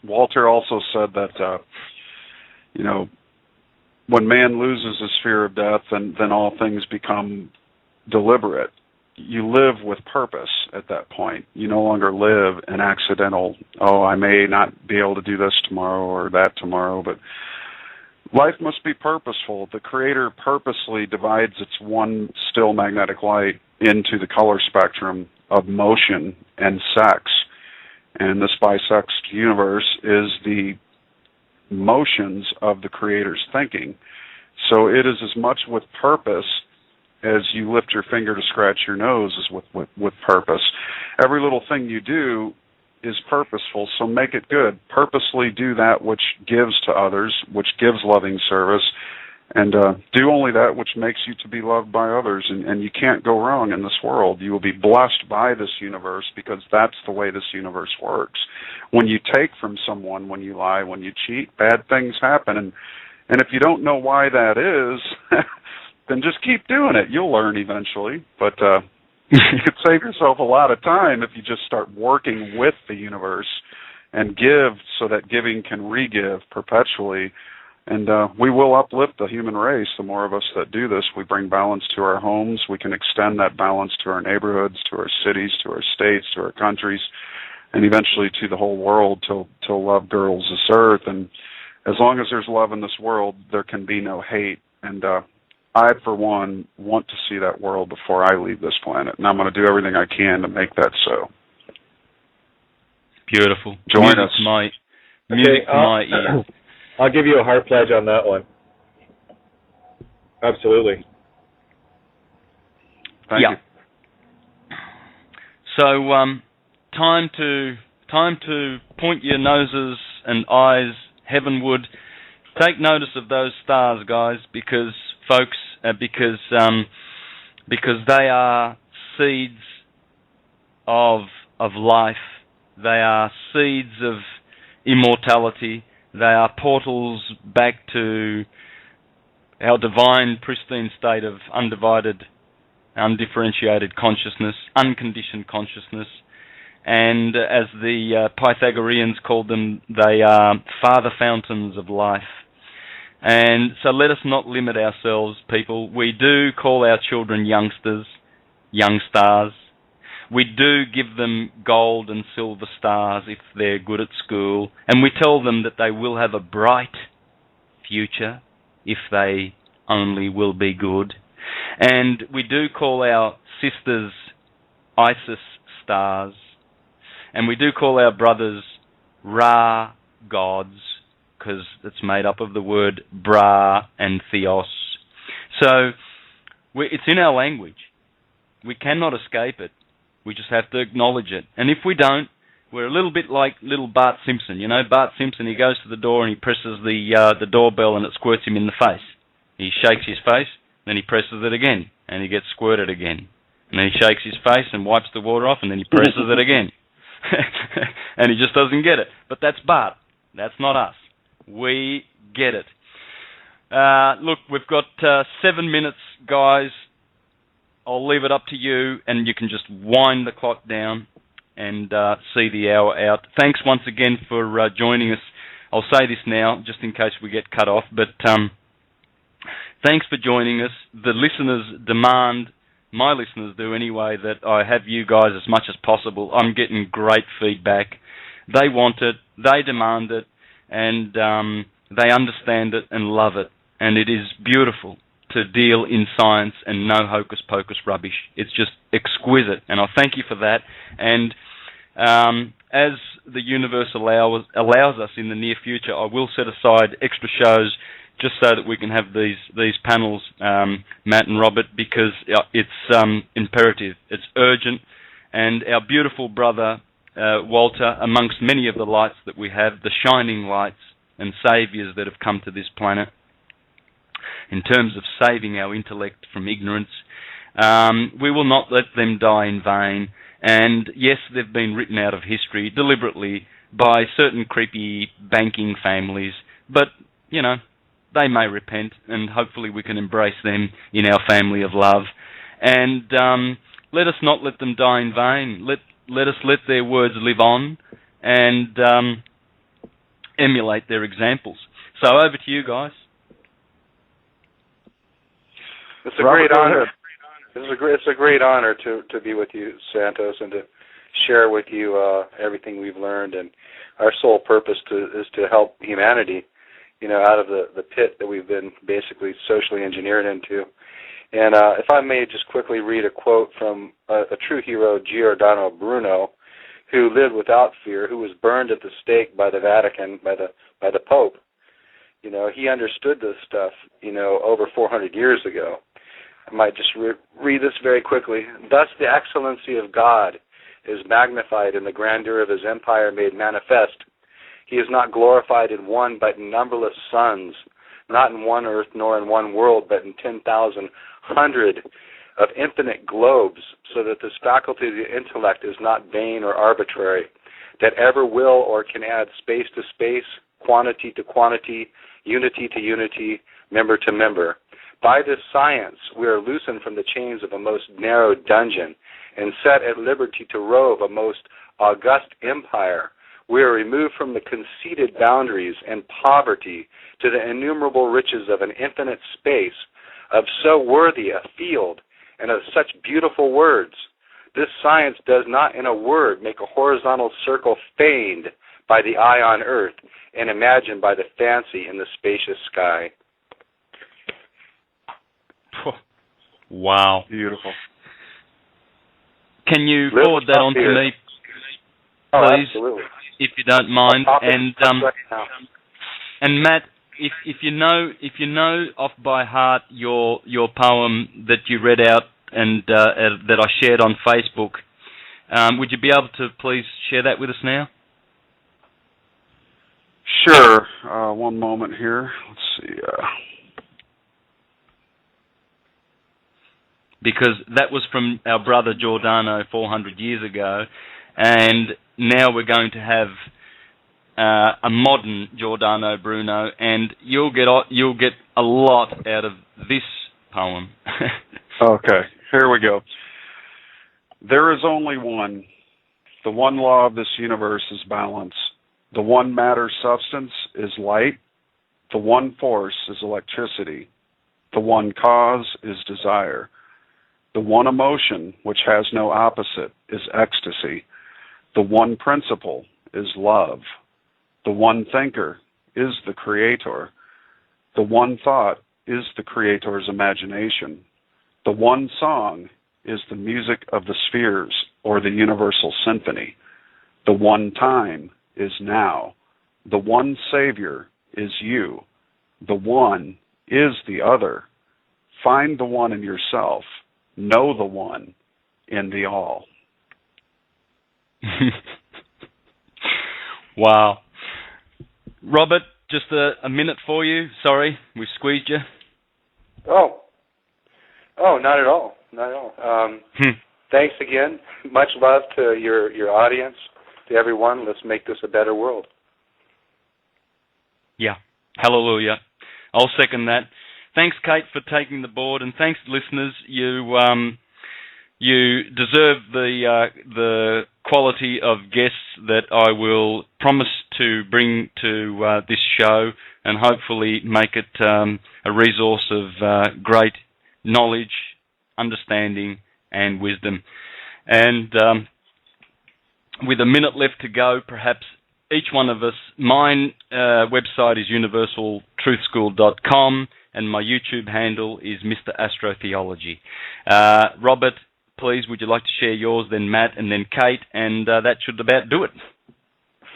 Walter also said that, when man loses his fear of death, then all things become deliberate. You live with purpose at that point. You no longer live an accidental, I may not be able to do this tomorrow or that tomorrow, but life must be purposeful. The Creator purposely divides its one still magnetic light into the color spectrum of motion and sex. And this bisexed universe is the motions of the Creator's thinking. So it is as much with purpose as you lift your finger to scratch your nose is with purpose. Every little thing you do is purposeful, so make it good. Purposely do that which gives to others, which gives loving service, and do only that which makes you to be loved by others. And you can't go wrong in this world. You will be blessed by this universe because that's the way this universe works. When you take from someone, when you lie, when you cheat, bad things happen. And if you don't know why that is, then just keep doing it. You'll learn eventually. But you could save yourself a lot of time if you just start working with the universe and give so that giving can re-give perpetually. And we will uplift the human race. The more of us that do this, we bring balance to our homes. We can extend that balance to our neighborhoods, to our cities, to our states, to our countries, and eventually to the whole world till love girdles this earth. And as long as there's love in this world, there can be no hate. And I, for one, want to see that world before I leave this planet. And I'm going to do everything I can to make that so. Beautiful. Join us. Music to my ears. I'll give you a heart pledge on that one. Absolutely. Thank you. So, time to point your noses and eyes heavenward. Take notice of those stars, guys, because they are seeds of life. They are seeds of immortality. They are portals back to our divine, pristine state of undivided, undifferentiated consciousness, unconditioned consciousness. And as the Pythagoreans called them, they are father fountains of life. And so let us not limit ourselves, people. We do call our children youngsters, young stars. We do give them gold and silver stars if they're good at school. And we tell them that they will have a bright future if they only will be good. And we do call our sisters Isis stars. And we do call our brothers Ra gods, because it's made up of the word Bra and Theos. So it's in our language. We cannot escape it. We just have to acknowledge it. And if we don't, we're a little bit like little Bart Simpson. You know, Bart Simpson, he goes to the door and he presses the doorbell and it squirts him in the face. He shakes his face, then he presses it again, and he gets squirted again. And then he shakes his face and wipes the water off, and then he presses it again. And he just doesn't get it. But that's Bart. That's not us. We get it. Look, we've got 7 minutes, guys. I'll leave it up to you, and you can just wind the clock down and see the hour out. Thanks once again for joining us. I'll say this now, just in case we get cut off, but thanks for joining us. The listeners demand, my listeners do anyway, that I have you guys as much as possible. I'm getting great feedback. They want it, they demand it, and they understand it and love it. And it is beautiful to deal in science and no hocus-pocus rubbish. It's just exquisite, and I thank you for that. And as the universe allows us in the near future, I will set aside extra shows just so that we can have these panels, Matt and Robert, because it's imperative, it's urgent, and our beautiful brother Walter, amongst many of the lights that we have, the shining lights and saviours that have come to this planet, in terms of saving our intellect from ignorance, we will not let them die in vain. And yes, they've been written out of history deliberately by certain creepy banking families, but, you know, they may repent, and hopefully we can embrace them in our family of love. And let us not let them die in vain. Let us let their words live on and emulate their examples. So over to you guys. It's a great honor. It's a great honor to be with you, Santos, and to share with you everything we've learned. And our sole purpose is to help humanity, you know, out of the pit that we've been basically socially engineered into. And if I may just quickly read a quote from a true hero, Giordano Bruno, who lived without fear, who was burned at the stake by the Vatican, by the Pope. You know, he understood this stuff, you know, over 400 years ago. I might just read this very quickly. Thus the excellency of God is magnified and the grandeur of his empire made manifest. He is not glorified in one but in numberless suns, not in one earth nor in one world, but in 10,000 hundred of infinite globes, so that this faculty of the intellect is not vain or arbitrary, that ever will or can add space to space, quantity to quantity, unity to unity, member to member. By this science, we are loosened from the chains of a most narrow dungeon and set at liberty to rove a most august empire. We are removed from the conceited boundaries and poverty to the innumerable riches of an infinite space, of so worthy a field and of such beautiful words. This science does not in a word make a horizontal circle feigned by the eye on earth and imagined by the fancy in the spacious sky. Wow. Beautiful. Can you forward that on to me, please, absolutely, if you don't mind? And Matt, if you know off by heart your poem that you read out and that I shared on Facebook, would you be able to please share that with us now? Sure. One moment here. Let's see. Because that was from our brother Giordano 400 years ago, and now we're going to have a modern Giordano Bruno, and you'll get a lot out of this poem. Okay, here we go. There is only one. The one law of this universe is balance. The one matter substance is light. The one force is electricity. The one cause is desire. The one emotion, which has no opposite, is ecstasy. The one principle is love. The one thinker is the creator. The one thought is the creator's imagination. The one song is the music of the spheres, or the universal symphony. The one time is now. The one savior is you. The one is the other. Find the one in yourself. Know the one in the all. Wow. Robert, just a minute for you. Sorry, we squeezed you. Oh, not at all. Not at all. Thanks again. Much love to your audience, to everyone. Let's make this a better world. Yeah. Hallelujah. I'll second that. Thanks, Kate, for taking the board, and thanks, listeners. You deserve the quality of guests that I will promise to bring to this show, and hopefully make it a resource of great knowledge, understanding, and wisdom. And with a minute left to go, perhaps each one of us, my website is universaltruthschool.com, and my YouTube handle is Mr. Astrotheology. Robert, please, would you like to share yours, then Matt, and then Kate, and that should about do it.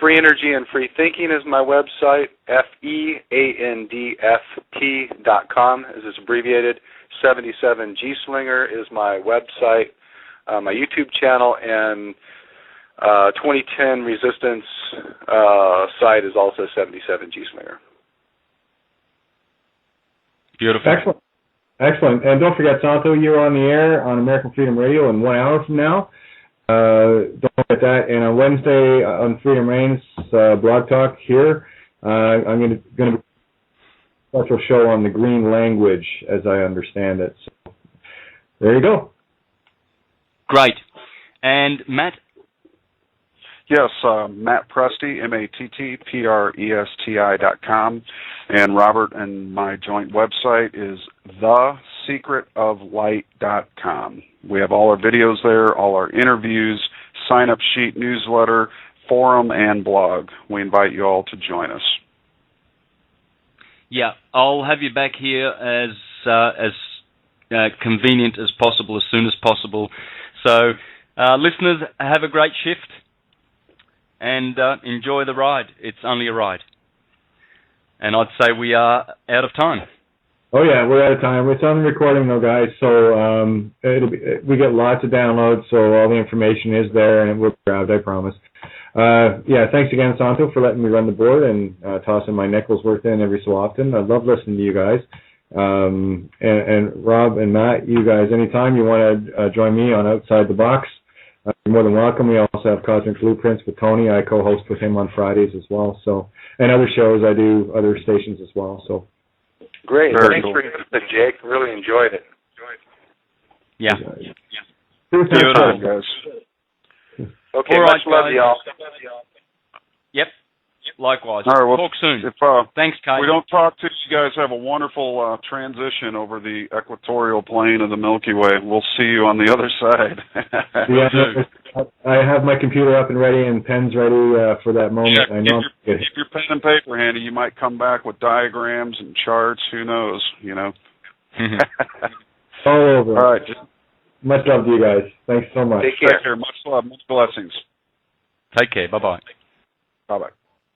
Free Energy and Free Thinking is my website, FEANDFT.com, as it's abbreviated. 77G Slinger is my website, my YouTube channel, and 2010 Resistance site is also 77G Slinger. Beautiful. Excellent. And don't forget, Santo, you're on the air on American Freedom Radio in 1 hour from now. Don't forget that. And on Wednesday on Freedom Reigns Blog Talk here, I'm going to be a special show on the green language, as I understand it. So there you go. Great. And Matt? Yes, Matt Presti, MATTPRESTI.com, and Robert, and my joint website is thesecretoflight.com. We have all our videos there, all our interviews, sign-up sheet, newsletter, forum, and blog. We invite you all to join us. Yeah, I'll have you back here as convenient as possible, as soon as possible. So, listeners, have a great shift. And enjoy the ride. It's only a ride. And I'd say we are out of time. Oh, yeah, we're out of time. It's on the recording, though, guys, so we get lots of downloads, so all the information is there, and it will be grabbed, I promise. Yeah, thanks again, Santo, for letting me run the board and tossing my nickels worth in every so often. I love listening to you guys. And Rob and Matt, you guys, anytime you want to join me on Outside the Box, you're more than welcome. We also have Cosmic Blueprints with Tony. I co-host with him on Fridays as well. So, and other shows, I do other stations as well. So, great. Very Thanks cool. for listening, Jake. Really enjoyed it. Yeah. Good on, guys. Okay, all right, much love, guys. y'all. Yep. Likewise. All right, well, talk soon. If thanks, Kate. we don't talk to you guys, have a wonderful transition over the equatorial plane of the Milky Way. We'll see you on the other side. Yeah, I have my computer up and ready and pens ready for that moment. Yeah, I know. keep your pen and paper handy. You might come back with diagrams and charts. Who knows? You know. All over. All right. Much love to you guys. Thanks so much. Take care. Much love. Much blessings. Take care. Bye-bye. Bye-bye.